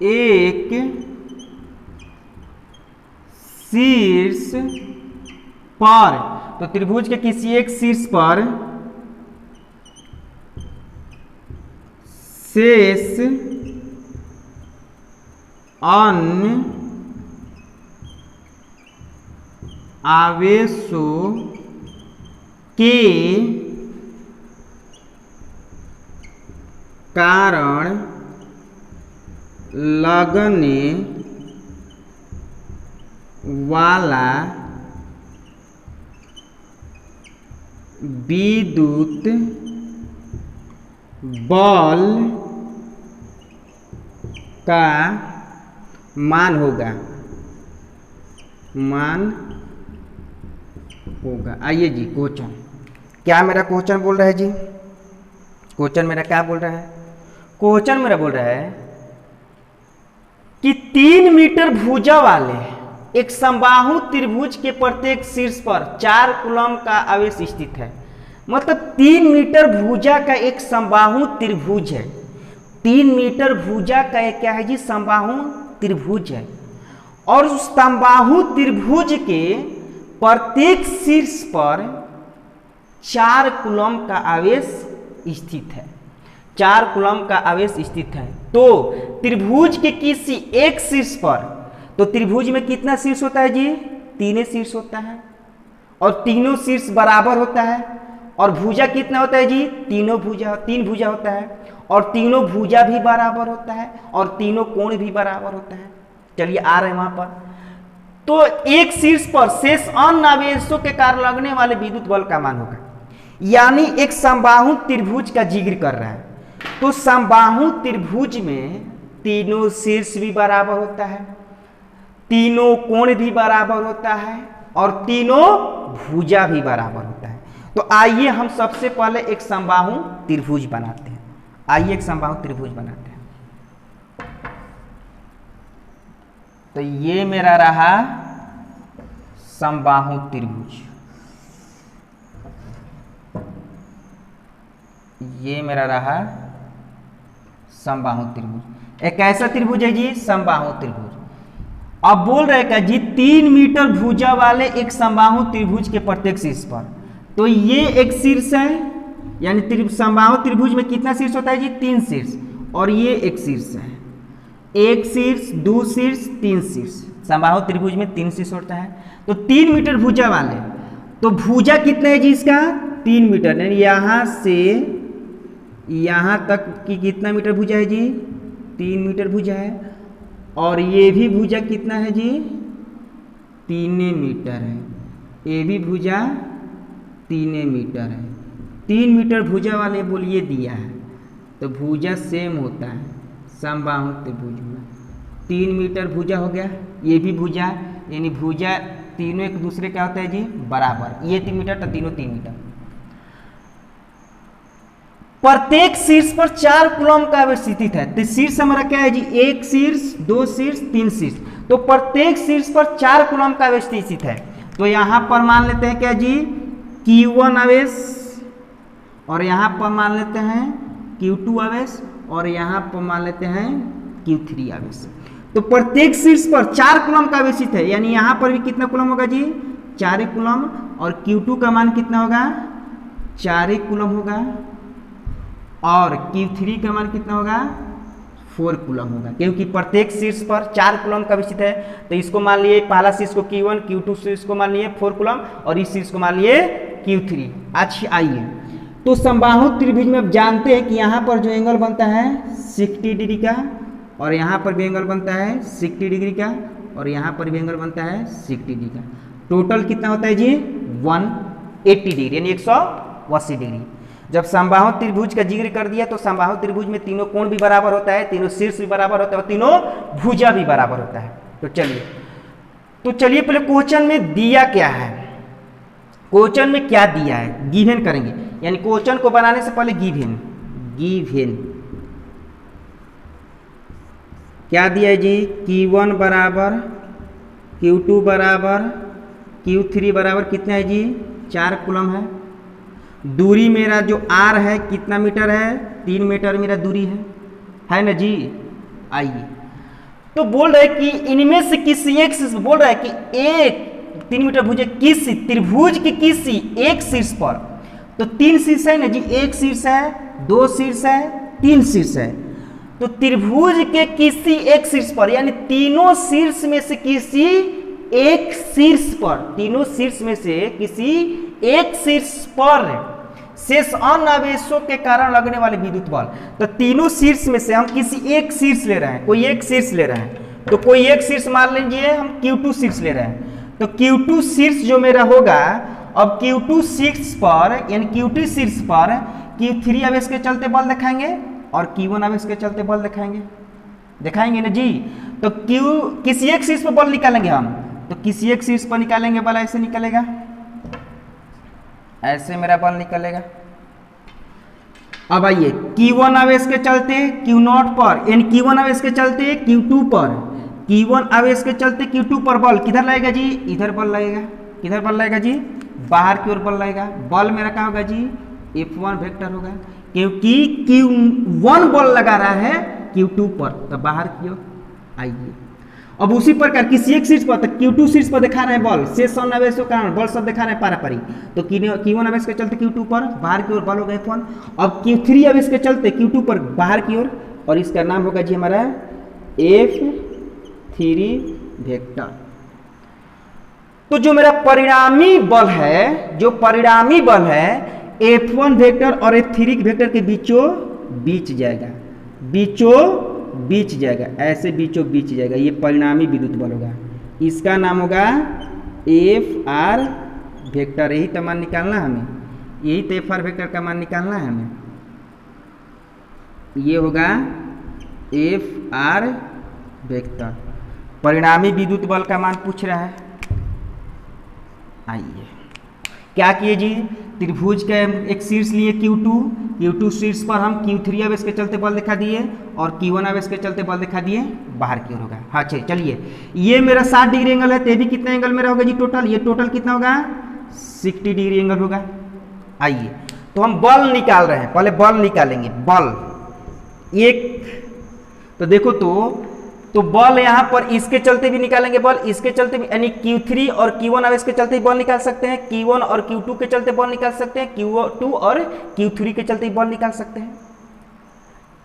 Speaker 1: एक शीर्ष पर, तो त्रिभुज के किसी एक शीर्ष पर शेष अन्य आवेशों के कारण लगने वाला विद्युत बल का मान होगा। आइए जी, क्वेश्चन क्या मेरा क्वेश्चन बोल रहा है जी? क्वेश्चन मेरा क्या बोल रहा है? क्वेश्चन मेरा बोल रहा है कि 3 मीटर भुजा वाले एक समबाहु त्रिभुज के प्रत्येक शीर्ष पर 4 कूलम का आवेश स्थित है। मतलब 3 मीटर भुजा का एक समबाहु त्रिभुज है। 3 मीटर भुजा का एक क्या है जी? समबाहु त्रिभुज है। और उस समबाहु त्रिभुज के प्रत्येक शीर्ष पर 4 कूलम का आवेश स्थित है। 4 कूलम का आवेश स्थित है। तो त्रिभुज के किसी एक शीर्ष पर, तो त्रिभुज में कितना शीर्ष होता है जी? 3 शीर्ष होता है। और तीनों शीर्ष बराबर होता है। और भुजा कितना होता है जी? 3 भुजा होता है। और तीनों भुजा भी बराबर होता है और तीनों कोण भी बराबर होता है। चलिए आ रहे हैं वहां पर। तो एक शीर्ष पर शेष अन्य आवेशों के कारण लगने वाले विद्युत बल का मान होगा। यानी एक समबाहु त्रिभुज का जिक्र कर रहा है। तो समबाहु त्रिभुज में तीनों शीर्ष भी बराबर होता है, तीनों कोण भी बराबर होता है और तीनों भुजा भी बराबर होता है। तो आइए हम सबसे पहले एक समबाहु त्रिभुज बनाते हैं। आइए एक समबाहु त्रिभुज बनाते हैं। तो ये मेरा रहा समबाहु त्रिभुज, ये मेरा रहा समबाहु त्रिभुज। एक ऐसा त्रिभुज है जी समबाहु त्रिभुज। अब बोल रहे क्या जी? 3 मीटर भुजा वाले एक समबाहु त्रिभुज के प्रत्येक शीर्ष पर, तो ये एक शीर्ष है। यानी समबाहु त्रिभुज में कितना शीर्ष होता है जी? 3 शीर्ष। और ये एक शीर्ष है, 1 शीर्ष, 2 शीर्ष, 3 शीर्ष। समबाहु त्रिभुज में 3 शीर्ष होता है। तो 3 मीटर भुजा वाले, तो भुजा कितना है जी इसका? 3 मीटर। यानी यहां से यहां तक की कितना मीटर भुजा है जी? 3 मीटर भुजा है। और ये भी भुजा कितना है जी? 3 मीटर है। ये भी भुजा 3 मीटर है। 3 मीटर भुजा वाले बोलिए दिया है। तो भुजा सेम होता है समबाहु त्रिभुज में। 3 मीटर भुजा हो गया, ये भी भुजा, यानी भुजा तीनों एक दूसरे क्या होता है जी? बराबर। ये 3 मीटर तो तीनों 3 मीटर। प्रत्येक शीर्ष पर 4 कूलम का आवेश स्थित है। तो शीर्ष हमारा क्या है जी? 1 शीर्ष, 2 शीर्ष, 3 शीर्ष। तो प्रत्येक शीर्ष पर 4 कूलम का आवेश स्थित है। तो यहां पर मान लेते हैं क्या जी? Q1 आवेश, और यहां पर मान लेते हैं Q2 आवेश, और यहां पर मान लेते हैं Q3 आवेश। तो प्रत्येक शीर्ष पर 4 कूलम का आवेश स्थित है। यानी यहां पर भी कितना कूलम होगा जी? 4 कूलम। और Q2 का मान कितना होगा? 4 कूलम होगा। और Q3 का मान कितना होगा? 4 कूलम होगा, क्योंकि प्रत्येक शीर्ष पर 4 कूलम का विस्थित है। तो इसको मान लिए पहला शीर्ष को Q1, Q2 शीर्ष को मान लिए 4 कूलम और इस शीर्ष को मान लिए Q3। अच्छा आइए, तो समबाहु त्रिभुज में अब जानते हैं कि यहाँ पर जो एंगल बनता है 60 डिग्री का, और यहाँ पर भी एंगल बनता है 60 डिग्री का, और यहाँ पर भी एंगल बनता है 60 डिग्री का। टोटल कितना होता है जी 180 डिग्री, यानी 180 डिग्री। जब समबाहु त्रिभुज का जिक्र कर दिया तो समबाहु त्रिभुज में तीनों कोण भी बराबर होता है, तीनों शीर्ष भी बराबर होता है और तीनों भुजा भी बराबर होता है। तो चलिए पहले क्वेश्चन में दिया क्या है, क्वेश्चन में क्या दिया है गिवन करेंगे, यानी क्वेश्चन को बनाने से पहले गिवन क्या दिया है जी, Q1 बराबर Q2 बराबर Q3 बराबर कितना है जी 4 कूलम है। दूरी मेरा जो R है कितना मीटर है, 3 मीटर मेरा दूरी है ना जी। आइए, तो बोल रहे कि इनमें से किसी एक शीर्ष, बोल रहा है कि एक 3 मीटर भुज किसी त्रिभुज के किसी एक शीर्ष पर, तो 3 शीर्ष है ना जी, एक शीर्ष है, 2 शीर्ष है, 3 शीर्ष है। तो त्रिभुज के किसी एक शीर्ष पर, यानी तीनों शीर्ष में से किसी एक शीर्ष पर, तीनों शीर्ष में से किसी एक शीर्ष पर शेष अन्य आवेशों के कारण लगने वाले विद्युत बल, तो तीनों शीर्ष में से हम किसी एक शीर्ष ले रहे हैं, कोई एक शीर्ष ले रहे हैं। तो कोई एक शीर्ष मान लीजिए हम Q2 शीर्ष ले रहे हैं, तो Q2 शीर्ष जो मेरा होगा, अब Q2 शीर्ष पर यानी Q2 शीर्ष पर Q3 आवेश के चलते बल दिखाएंगे और Q1 आवेश के चलते बल दिखाएंगे ना जी। तो किसी एक शीर्ष पर बल निकालेंगे हम, तो किसी एक शीर्ष पर निकालेंगे बल, ऐसे निकलेगा, ऐसे मेरा बल निकलेगा। अब आइए Q1 आवेश के चलते Q0 पर, यानी Q1 आवेश के चलते Q2 पर, Q1 आवेश के चलते Q2 पर बल किधर लगेगा जी, इधर बल लगेगा। किधर बल लगेगा जी, बाहर की ओर बल लगेगा। बल मेरा क्या होगा जी, F1 वेक्टर होगा, क्योंकि Q1 बल लगा रहा है Q2 पर, तो बाहर की ओर। आइए, अब उसी प्रकार किसी एक शीर्ष पर, तो Q2 शीर्ष पर दिखा रहे हैं बल, शेष अन्य आवेशों के कारण बल सब दिखा रहे हैं पारापारी, तो Q1 आवेश के चलते Q2 पर बाहर की ओर बल होगा F1। अब Q3 आवेश के चलते Q2 पर बाहर की ओर, और इसका नाम होगा जी हमारा F3 वेक्टर। तो जो मेरा परिणामी बल है, जो परिणामी बल है F1 वेक्टर और F3 वेक्टर के बीचों बीच जाएगा, बीच जाएगा, ऐसे बीचों बीच जाएगा, ये परिणामी विद्युत बल होगा। इसका नाम होगा FR वेक्टर। यही तो मान निकालना है हमें, यही तो FR वेक्टर का मान निकालना है हमें। ये होगा FR वेक्टर, परिणामी विद्युत बल का मान पूछ रहा है। आइए, क्या किए जी, त्रिभुज के एक शीर्ष लिए Q2 शीर्ष पर हम Q3 आवेश के चलते बल दिखा दिए और Q1 आवेश के चलते बल दिखा दिए, बाहर की ओर होगा। हाँ चलिए, ये मेरा 60 डिग्री एंगल है, तो भी कितना एंगल मेरा होगा जी टोटल, ये टोटल कितना होगा 60 डिग्री एंगल होगा। आइए, तो हम बल निकाल रहे हैं, पहले बल निकालेंगे। बल एक, तो देखो तो बल यहाँ पर इसके चलते भी निकालेंगे बल, इसके चलते भी, यानी Q3 और Q1 आवेश के चलते भी बल निकाल सकते हैं, Q1 और Q2 के चलते बल निकाल सकते हैं, Q2 और Q3 के चलते बल निकाल सकते हैं,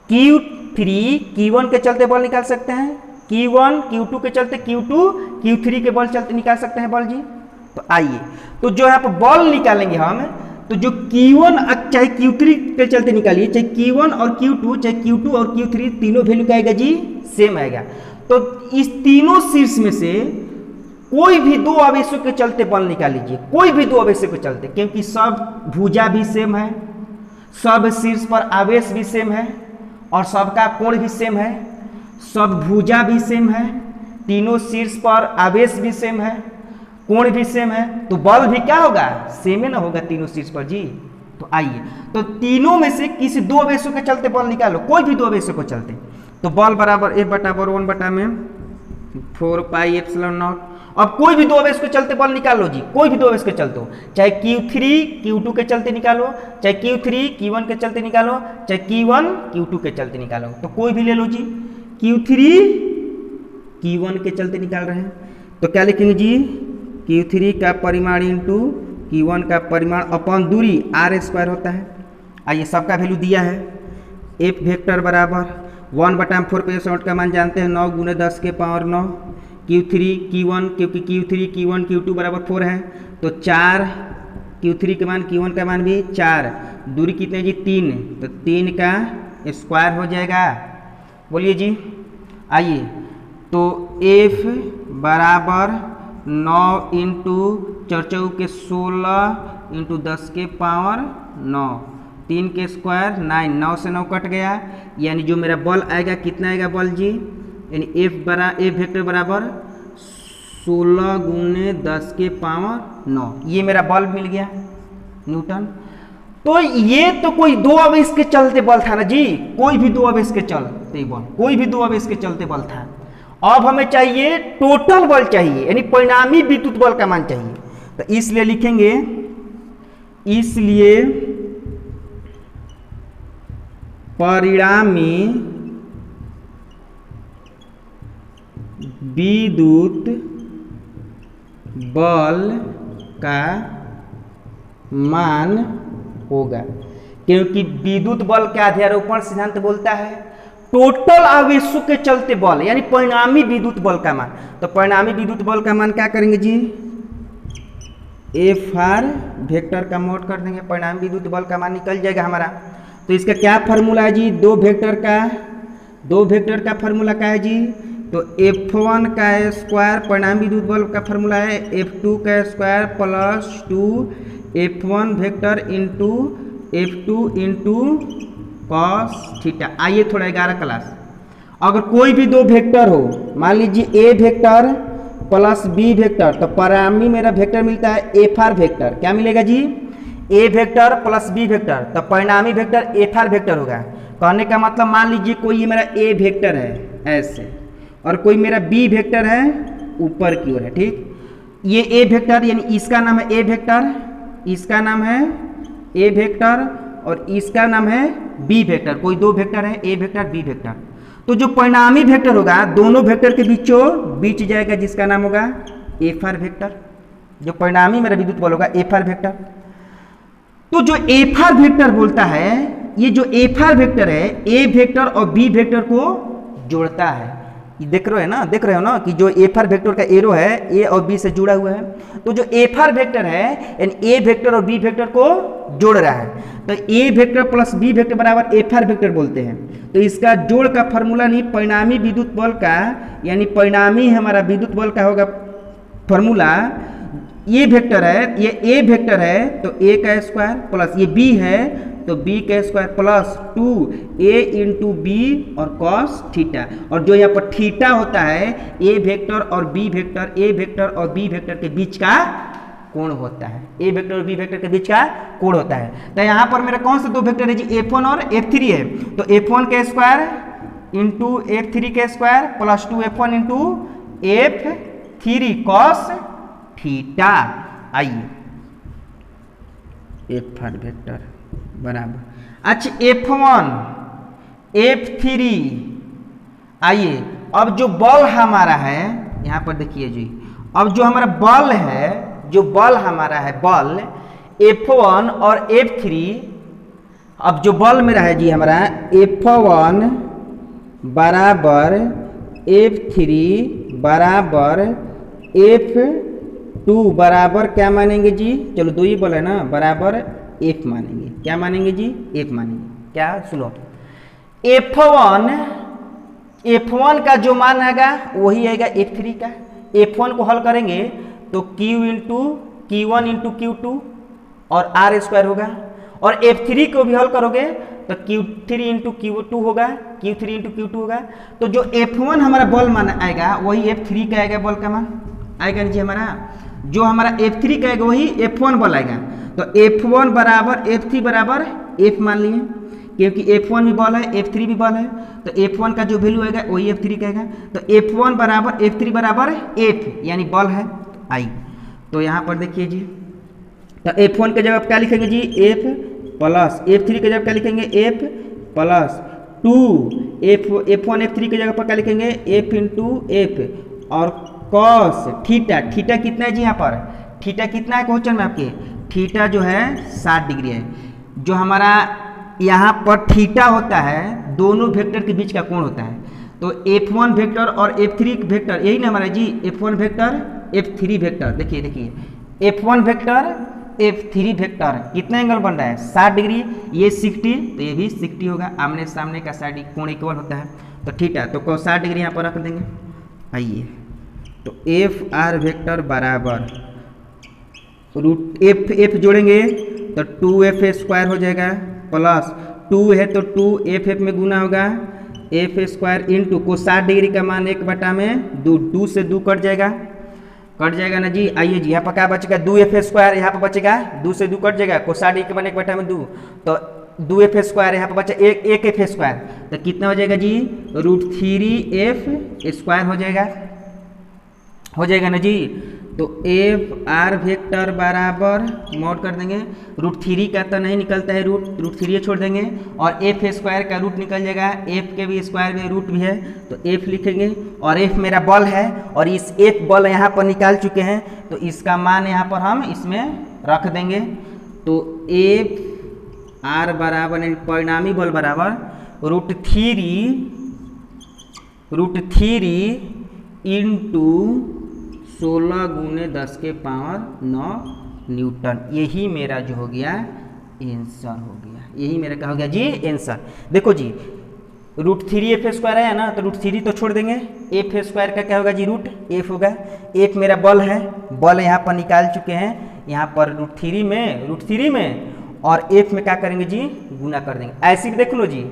Speaker 1: Q3 Q1 के चलते बल निकाल सकते हैं, Q1 Q2 के चलते Q2 Q3 के बल चलते निकाल सकते हैं बल जी। तो आइए, तो जो यहाँ पर बल निकालेंगे हम, तो जो Q1 चाहे Q3 के चलते निकालिए, चाहे Q1 और Q2, चाहे Q2 और Q3, तीनों वैल्यू क्या आएगा जी, सेम आएगा। तो इस तीनों शीर्ष में से कोई भी दो आवेशों के चलते बल निकाल लीजिए, कोई भी दो आवेशों के चलते, क्योंकि सब भुजा भी सेम है, सब शीर्ष पर आवेश भी सेम है और सबका कोण भी सेम है, सब भुजा भी सेम है, तीनों शीर्ष पर आवेश भी सेम है, कोण भी सेम है, तो बल भी क्या होगा, सेम ही ना होगा तीनों शीर्ष पर जी। तो आइए, तो तीनों में से किसी दो आवेशों के चलते बल निकालो, कोई भी दो आवेशों को चलते, तो बल बराबर F/1/4πε0। अब कोई भी दो आवेश के चलते बल निकालो जी, कोई भी दो आवेश के चलते हो, चाहे Q3 Q2 के चलते निकालो, चाहे Q3 Q1 के चलते निकालो, चाहे Q1 Q2 के चलते निकालो, तो कोई भी ले लो जी। Q3 Q1 के चलते निकाल रहे हैं, तो क्या लिखेंगे जी, Q3 का परिमाण इंटू Q1 का परिमाण अपॉन दूरी R² होता है। आइए, सबका वैल्यू दिया है, F वेक्टर बराबर 1/4 पे शॉर्ट का मान जानते हैं 9 × 10 के पावर 9। Q3 Q1 क्योंकि Q3 Q1 Q2 बराबर 4 है तो 4 Q3 के मान Q1 का मान भी 4। दूरी कितने जी 3, तो 3 का स्क्वायर हो जाएगा। बोलिए जी। आइए तो F बराबर 9 इंटू 4 के 16 इंटू 10 के पावर 9, 3 के स्क्वायर 9, 9 से 9 कट गया, यानी जो मेरा बल आएगा कितना आएगा बल जी, यानी F वेक्टर बराबर 16 × 10 के पावर 9, ये मेरा बल मिल गया न्यूटन। तो ये तो कोई दो आवेश के चलते बल था ना जी, कोई भी दो आवेश के चलते बल, कोई भी दो आवेश के चलते बल था। अब हमें चाहिए टोटल बल चाहिए, यानी परिणामी विद्युत बल का मान चाहिए। तो इसलिए लिखेंगे, इसलिए परिणामी विद्युत बल का मान होगा, क्योंकि विद्युत बल के अध्यारोपण सिद्धांत बोलता है टोटल आवेशों के चलते बल, यानी परिणामी विद्युत बल का मान। तो परिणामी विद्युत बल का मान क्या करेंगे जी, Fr वेक्टर का मोड कर देंगे, परिणामी विद्युत बल का मान निकल जाएगा हमारा। तो इसका क्या फार्मूला है जी, दो वेक्टर का फार्मूला क्या है जी, तो F1 का स्क्वायर परिणामी विद्युत बल का फार्मूला है F2 का square plus 2 F1 vector into F2 into cos theta. आइए थोड़ा 11 क्लास, अगर कोई भी दो वेक्टर हो, मान लीजिए A vector plus B vector, तो परिणामी मेरा वेक्टर मिलता है Fr वेक्टर। क्या मिलेगा जी, A vector plus B vector, तो परिणामी वेक्टर Fr वेक्टर होगा। कहने का मतलब मान लीजिए कोई ये मेरा A वेक्टर है ऐसे, और कोई मेरा B वेक्टर है ऊपर की ओर है, ठीक। ये A वेक्टर यानी इसका नाम है A वेक्टर, इसका नाम है A वेक्टर, और इसका नाम है B वेक्टर। कोई दो वेक्टर है A वेक्टर B वेक्टर, तो जो परिणामी वेक्टर होगा दोनों वेक्टर के बीच जाएगा, जिसका नाम होगा Fr वेक्टर। जो परिणामी मेरा विद्युत बल होगा Fr वेक्टर। तो जो Fr वेक्टर बोलता है, ये जो Fr वेक्टर है A वेक्टर और B वेक्टर को जोड़ता है। ये देख रहे हो ना कि जो Fr वेक्टर का एरो है A और B से जुड़ा हुआ है। तो जो Fr वेक्टर है यानी A वेक्टर और B वेक्टर को जोड़ रहा है, तो A vector plus B vector बराबर Fr वेक्टर बोलते हैं। तो इसका जोड़ का फॉर्मूला नहीं, परिणामी विद्युत बल का, यानी परिणामी हमारा विद्युत बल का होगा फॉर्मूला, ये वेक्टर है, ये A वेक्टर है तो A का स्क्वायर प्लस ये B है तो B का square plus 2A into B और कॉस थीटा। और जो यहाँ पर थीटा होता है A वेक्टर और B वेक्टर, A वेक्टर और B वेक्टर के बीच का कोण होता है, A वेक्टर और B वेक्टर के बीच का कोण होता है। तो यहाँ पर मेरा कौन से दो वेक्टर है जी, F1 और F3 है, तो F1 का स्क्वायर इंटू F3 का square plus 2F1 into F3 cos theta. आइए Fr वेक्टर बराबर, अच्छा F1 F3। आइए अब जो बल हमारा है यहाँ पर देखिए जी, अब जो हमारा बल है, जो बल हमारा है बल F1 और F3, अब जो बल मेरा है जी हमारा F1 बराबर F3 बराबर F2 बराबर क्या मानेंगे जी, चलो दो ही बल है ना, बराबर F मानेंगे। क्या मानेंगे जी, F मानेंगे। क्या सुनो, F1 का जो मान आएगा वही आएगा F3 का। F1 को हल करेंगे तो Q1 इंटू Q2 और R स्क्वायर होगा, और F3 को भी हल करोगे तो Q3 इंटू Q2 होगा, Q3 इंटू Q2 होगा। तो जो F1 हमारा बल मान आएगा वही F3 का आएगा, बल का मान आएगा जी हमारा। जो हमारा F3 का आएगा वही F1 बल आएगा। तो F1 बराबर F3 बराबर F मान लिए, क्योंकि F1 भी बल है F3 भी बल है, तो F1 का जो वैल्यू आएगा वही F3 का आएगा। तो F1 बराबर F3 बराबर F, यानी बल है आई। तो यहाँ पर देखिए जी, तो F1 के जगह क्या लिखेंगे जी, F प्लस, F3 के जगह क्या लिखेंगे F प्लस 2 F1 F3 के जगह पर क्या लिखेंगे F इंटू F और कॉस थीटा। थीटा कितना है जी यहाँ पर, थीटा कितना है क्वेश्चन में आपके, थीटा जो है 60 डिग्री है। जो हमारा यहाँ पर थीटा होता है दोनों वेक्टर के बीच का कोण होता है। तो F1 वेक्टर और F3 वेक्टर यही ना हमारा जी, F1 वेक्टर F3 वेक्टर, देखिए F1 वेक्टर F3 वेक्टर कितना एंगल बन रहा है 60 डिग्री, ये 60 तो ये भी 60 होगा, आमने सामने का साइड कोण इक्वल होता है। तो ठीक है, तो 60 डिग्री यहाँ पर रख देंगे। आइए, तो FR वेक्टर बराबर रूट F जोड़ेंगे तो 2F² हो जाएगा, प्लस 2 है तो 2F में गुना होगा F² इंटू को 60 डिग्री का मान 1/2 में 2 से 2 कट जाएगा ना जी। आइए जी, यहाँ पर क्या बचेगा 2F², यहाँ पर बचेगा 2 से 2 कट जाएगा, को 60 डिग्री का मान 1/2 में 2, तो 2F², यहाँ पर बचा 1F², तो कितना हो जाएगा जी √3F² हो जाएगा ना जी। तो FR वेक्टर बराबर मॉड कर देंगे, √3 का तो नहीं निकलता है, √3 छोड़ देंगे, और F² का रूट निकल जाएगा, F के भी स्क्वायर में रूट भी है तो F लिखेंगे, और F मेरा बल है, और इस F बल यहाँ पर निकाल चुके हैं, तो इसका मान यहाँ पर हम इसमें रख देंगे। तो FR बराबर परिणामी बल बराबर √3 इंटू 16 गुने 10 के पावर 9 न्यूटन। यही मेरा जो हो गया आंसर हो गया, यही मेरा क्या हो गया जी आंसर। देखो जी √3F² है ना, तो √3 तो छोड़ देंगे, F² का क्या होगा जी √F होगा। F मेरा बल है, बल यहाँ पर निकाल चुके हैं, यहाँ पर √3 में और F में क्या करेंगे जी गुना कर देंगे। ऐसे भी देख लो जी,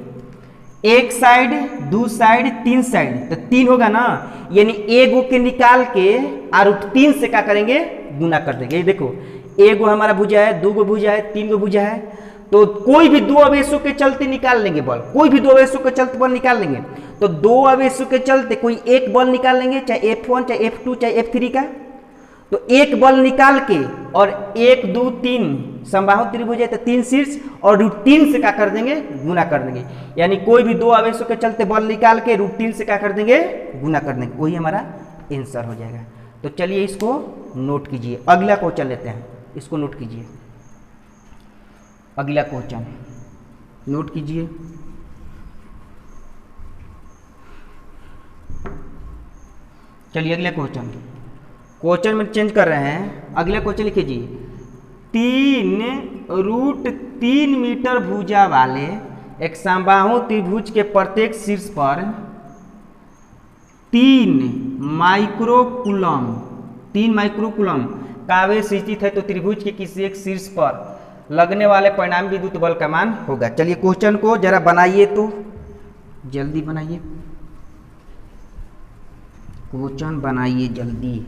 Speaker 1: एक साइड, दो साइड, तीन साइड, तो 3 होगा ना, यानी एगो के निकाल के और √3 से क्या करेंगे गुना कर देंगे। ये देखो एगो हमारा भुजा है, 2 गो भुजा है, 3 गो भुजा है, तो कोई भी 2 अवेशों के चलते निकाल लेंगे बल, कोई भी 2 अवेशों के चलते बल निकाल लेंगे। तो 2 अवेशों के चलते कोई एक बल निकाल लेंगे, चाहे F1 चाहे F2 चाहे F3 का। तो एक बल निकाल के और 1 2 3 समबाहु त्रिभुज है तो 3 शीर्ष और √3 से क्या कर देंगे गुना कर देंगे, यानी कोई भी 2 आवेशों के चलते बल निकाल के √3 से क्या कर देंगे गुना कर देंगे, वही हमारा आंसर हो जाएगा। तो चलिए इसको नोट कीजिए, अगला क्वेश्चन लेते हैं, इसको नोट कीजिए, अगला क्वेश्चन नोट कीजिए। चलिए अगले क्वेश्चन में चेंज कर रहे हैं, अगला क्वेश्चन लिखिए जी। 3√3 मीटर भुजा वाले एक समबाहु त्रिभुज के प्रत्येक शीर्ष पर 3 माइक्रोकूलम का आवेश स्थित है, तो त्रिभुज के किसी एक शीर्ष पर लगने वाले परिणामी विद्युत बल का मान होगा। चलिए क्वेश्चन को जरा बनाइए, तो जल्दी बनाइए, क्वेश्चन बनाइए जल्दी।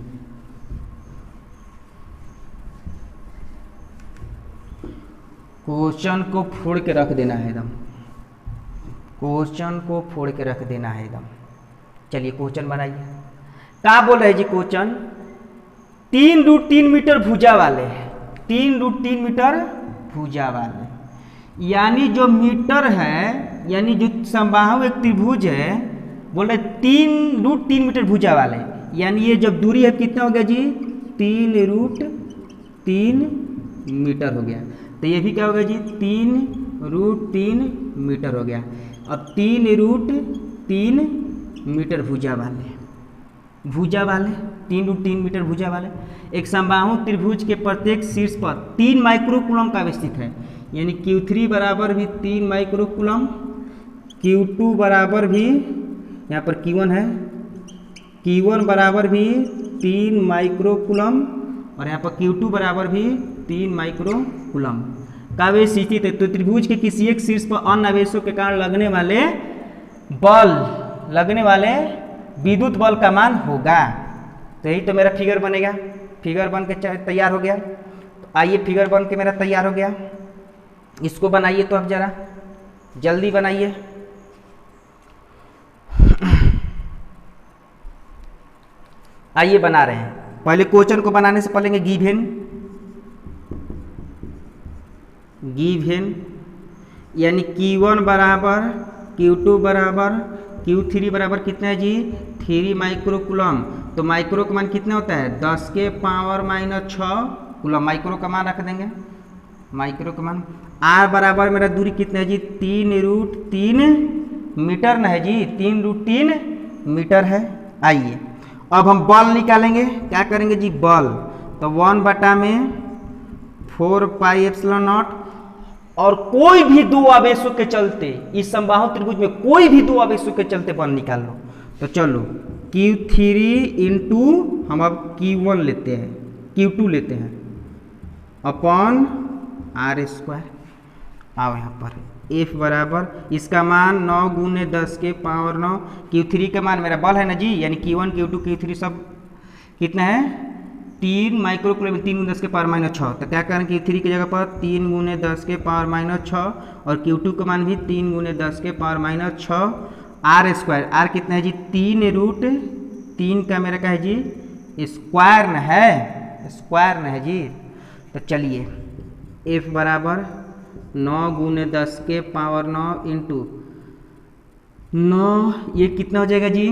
Speaker 1: क्वेश्चन को फोड़ के रख देना है एकदम, क्वेश्चन को फोड़ के रख देना है एकदम। चलिए क्वेश्चन बनाइए, क्या बोल रहे हैं जी क्वेश्चन, 3√3 मीटर भुजा वाले, 3√3 मीटर भुजा वाले, यानी जो मीटर है, यानी जो समबाहु एक त्रिभुज है, बोल रहे 3√3 मीटर भुजा वाले, यानी ये जब दूरी है कितना हो गया जी 3√3 मीटर हो गया, तो ये भी क्या हो गया जी 3√3 मीटर हो गया। अब 3√3 मीटर भुजा वाले 3√3 मीटर भुजा वाले एक समबाहु त्रिभुज के प्रत्येक शीर्ष पर 3 माइक्रोकूलम का अवस्थित है, यानी Q3 बराबर भी 3 माइक्रोकूलम, Q2 बराबर भी यहाँ पर Q1 है, Q1 बराबर भी 3 माइक्रोकूलम, और यहाँ पर Q2 बराबर भी 3 माइक्रोकूलम का आवेश स्थित है, तो त्रिभुज के किसी एक शीर्ष पर अन्य आवेशों के कारण लगने वाले विद्युत बल का मान होगा। तो यही तो मेरा फिगर बनेगा, फिगर बन के तैयार हो गया। तो आइए फिगर बन के मेरा तैयार हो गया, इसको बनाइए, तो अब जरा जल्दी बनाइए। आइए बना रहे हैं, पहले क्वेश्चन को बनाने से पहले गिवन यानी Q1 बराबर Q2 बराबर Q3 बराबर कितना है जी 3 माइक्रोकूलम, तो माइक्रो का मान कितना होता है 10 के पावर -6 कूलम, माइक्रो का मान रख देंगे, माइक्रो का मान। R बराबर मेरा दूरी कितना है जी 3√3 मीटर न है जी, 3√3 मीटर है। आइए अब हम बल निकालेंगे। क्या करेंगे जी, बल तो 1/4πε0। और कोई भी दो आवेशों के चलते इस समबाहु त्रिभुज में कोई भी दो आवेशों के चलते बल निकाल लो। तो चलो Q3 इंटू हम अब Q1 लेते हैं, Q2 लेते हैं अपॉन r²। आओ यहाँ पर F बराबर इसका मान 9 गुने 10 के पावर 9। Q3 का मान मेरा बल है ना जी, यानी Q1 Q2 Q3 सब कितना है 3 माइक्रो कूलम, 3 गुने 10 के पावर -6। तो क्या करें Q3 की जगह पर 3 गुने 10 के पावर -6 और Q2 का मान भी 3 गुने 10 के पावर -6 r²। r कितना है जी 3√3 का मेरा क्या है जी स्क्वायर न है, स्क्वायर न है जी। तो चलिए F बराबर 9 गुने 10 के पावर 9 इंटू 9, ये कितना हो जाएगा जी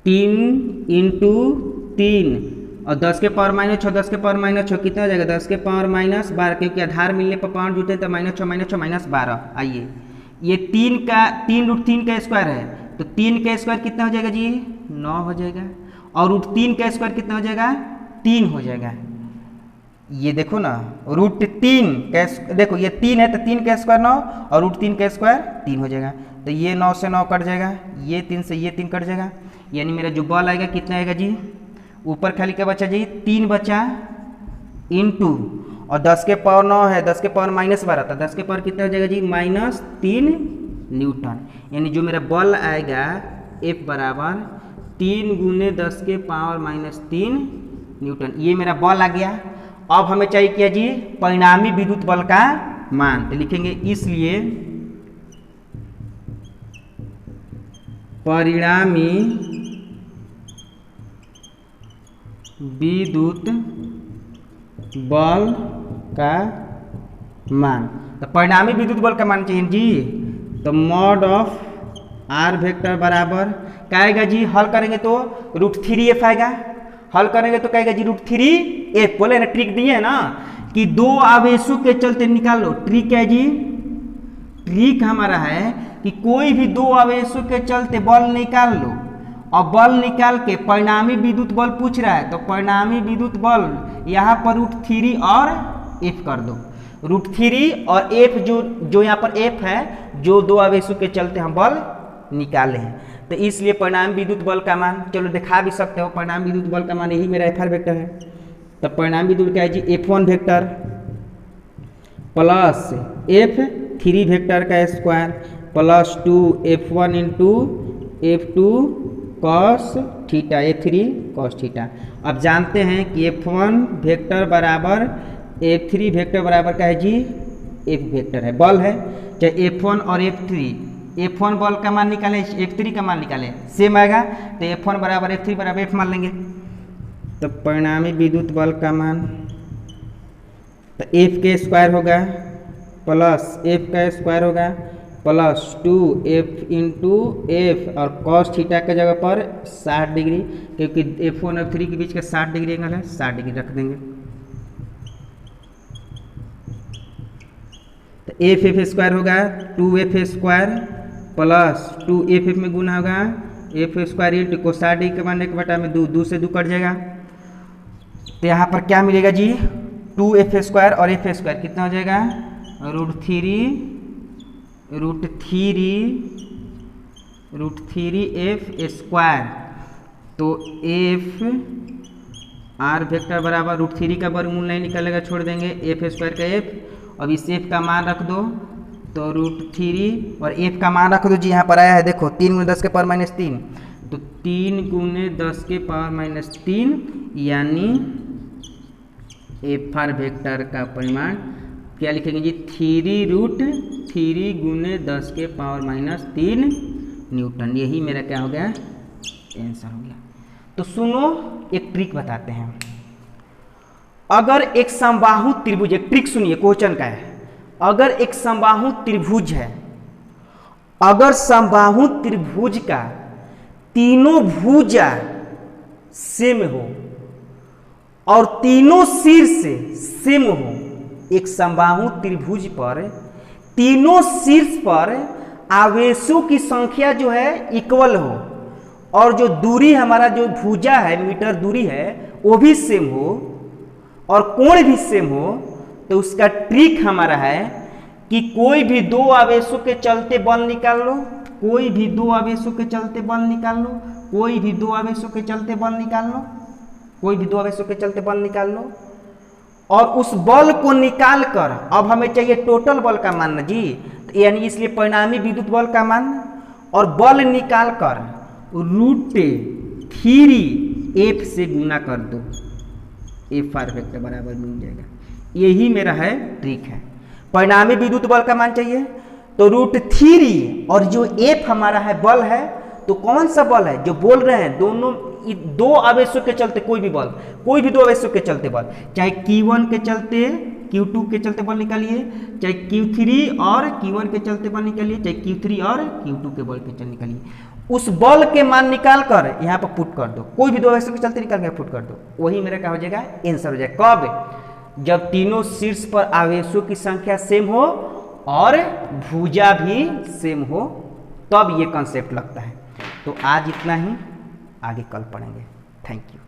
Speaker 1: 3 इंटू 3 और 10 के पावर -6, 10 के पावर -6 कितना हो जाएगा 10 के पावर -12, क्योंकि आधार मिलने पर पावर जुड़ते हैं तो -6 -12। आइए ये 3√3 का स्क्वायर है, तो 3 का स्क्वायर कितना हो जाएगा जी 9 हो जाएगा, और √3 का स्क्वायर कितना हो जाएगा 3 हो जाएगा। ये देखो ना √3 का देखो ये 3 है तो 3 का स्क्वायर 9 और √3 का स्क्वायर 3 हो जाएगा। तो ये 9 से 9 कट जाएगा, ये 3 से ये 3 कट जाएगा, यानी मेरा जो बल आएगा कितना आएगा जी, ऊपर खाली क्या बचा जी 3 बचा इंटू और 10 के पावर 9 है, 10 के पावर -12 था, 10 के पावर कितना हो जाएगा जी -3 न्यूटन। यानी जो मेरा बल आएगा F बराबर 3 गुने 10 के पावर -3 न्यूटन, ये मेरा बल आ गया। अब हमें चाहिए क्या जी परिणामी विद्युत बल का मान। तो लिखेंगे इसलिए परिणामी विद्युत बल का मान। तो परिणामी विद्युत बल का मान चाहिए जी, तो मॉड ऑफ r वेक्टर बराबर क्या आएगा जी, हल करेंगे तो √3f आएगा, हल करेंगे तो क्या आएगा जी √3f। बोले ना ट्रिक दिए है ना कि दो आवेशों के चलते निकाल लो। ट्रिक क्या है जी, ट्रिक हमारा है कि कोई भी दो आवेशों के चलते बल निकाल लो, और बल निकाल के परिणामी विद्युत बल पूछ रहा है तो परिणामी विद्युत बल यहाँ पर √3 और f कर दो। √3 और f जो यहाँ पर f है, जो दो आवेशों के चलते हम बल निकाले हैं, तो इसलिए परिणामी विद्युत बल का मान चलो दिखा भी सकते हो। परिणामी विद्युत बल का मान यही मेरा FR वेक्टर है। तो परिणामी विद्युत क्या है जी F1 vector plus F3 vector का square plus 2F1 into F2 cos theta, F3 cos theta. अब जानते हैं कि F1 वेक्टर बराबर F3 वेक्टर बराबर क्या है जी F वेक्टर है, बल है। चाहे F1 और F3, F1 बल का मान निकाले, F3 का मान निकाले, सेम आएगा, तो F1 बराबर F3 बराबर F मान लेंगे। तो परिणामी विद्युत बल का मान तो F के स्क्वायर होगा प्लस F का स्क्वायर होगा प्लस 2F इंटू F और कॉस थीटा के जगह पर 60 डिग्री, क्योंकि F1 और F3 के बीच का 60 डिग्री एंगल है, 60 डिग्री रख देंगे। तो F स्क्वायर होगा 2F स्क्वायर प्लस 2F में गुना होगा F स्क्वायर इंटू को 60 डिग्री के मान 1/2 में 2 से 2 कट जाएगा। तो यहाँ पर क्या मिलेगा जी 2F स्क्वायर और F स्क्वायर कितना हो जाएगा √3 f तो F R वेक्टर बराबर √3 का वर्गमूल नहीं निकलेगा, छोड़ देंगे F स्क्वायर का F। अब इस F का मान रख दो तो √3 और F का मान रख दो जी, यहाँ पर आया है देखो 3 गुने 10 के पावर -3, तो 3 गुने 10 के पावर -3 यानी FR वेक्टर का परिमाण क्या लिखेंगे जी 3√3 गुने 10 के पावर -3 न्यूटन। यही मेरा क्या हो गया आंसर हो गया। तो सुनो एक ट्रिक बताते हैं। अगर एक समबाहु त्रिभुज, एक ट्रिक सुनिए क्वेश्चन का है, अगर एक समबाहु त्रिभुज है, अगर समबाहु त्रिभुज का तीनों भुजा सेम हो और तीनों शीर्ष सेम हो, एक समबाहु त्रिभुज पर तीनों शीर्ष पर आवेशों की संख्या जो है इक्वल हो और जो दूरी हमारा जो भुजा है मीटर दूरी है वो भी सेम हो और कोण भी सेम हो, तो उसका ट्रिक हमारा है कि कोई भी दो आवेशों के चलते बल निकाल लो, कोई भी दो आवेशों के चलते बल निकाल लो, कोई भी दो आवेशों के चलते बल निकाल लो, कोई भी दो आवेशों के चलते बल निकाल लो, और उस बल को निकाल कर अब हमें चाहिए टोटल बल का मान ना जी, तो यानी इसलिए परिणामी विद्युत बल का मान, और बल निकाल कर √3 F से गुना कर दो, F आर वेक्टर बराबर मिल जाएगा। यही मेरा है ट्रिक है। परिणामी विद्युत बल का मान चाहिए तो √3 और जो F हमारा है बल है, तो कौन सा बल है जो बोल रहे हैं, दोनों दो आवेशों के चलते कोई भी बल, कोई भी दो आवेशों के चलते बल, चाहे Q1 के चलते Q2 के चलते बल निकालिए, चाहे Q3 और Q1 के चलते बल निकालिए, चाहे Q3 और Q2 के बल के चलते निकालिए, उस बल के मान निकाल कर यहाँ पर पुट कर दो, कोई भी दो आवेशों के चलते निकाल कर पुट कर दो, वही मेरा क्या हो जाएगा आंसर हो जाएगा। कब? जब तीनों शीर्ष पर आवेशों की संख्या सेम हो और भुजा भी सेम हो, तब ये कंसेप्ट लगता है। तो आज इतना ही, आगे कल पढ़ेंगे। Thank you.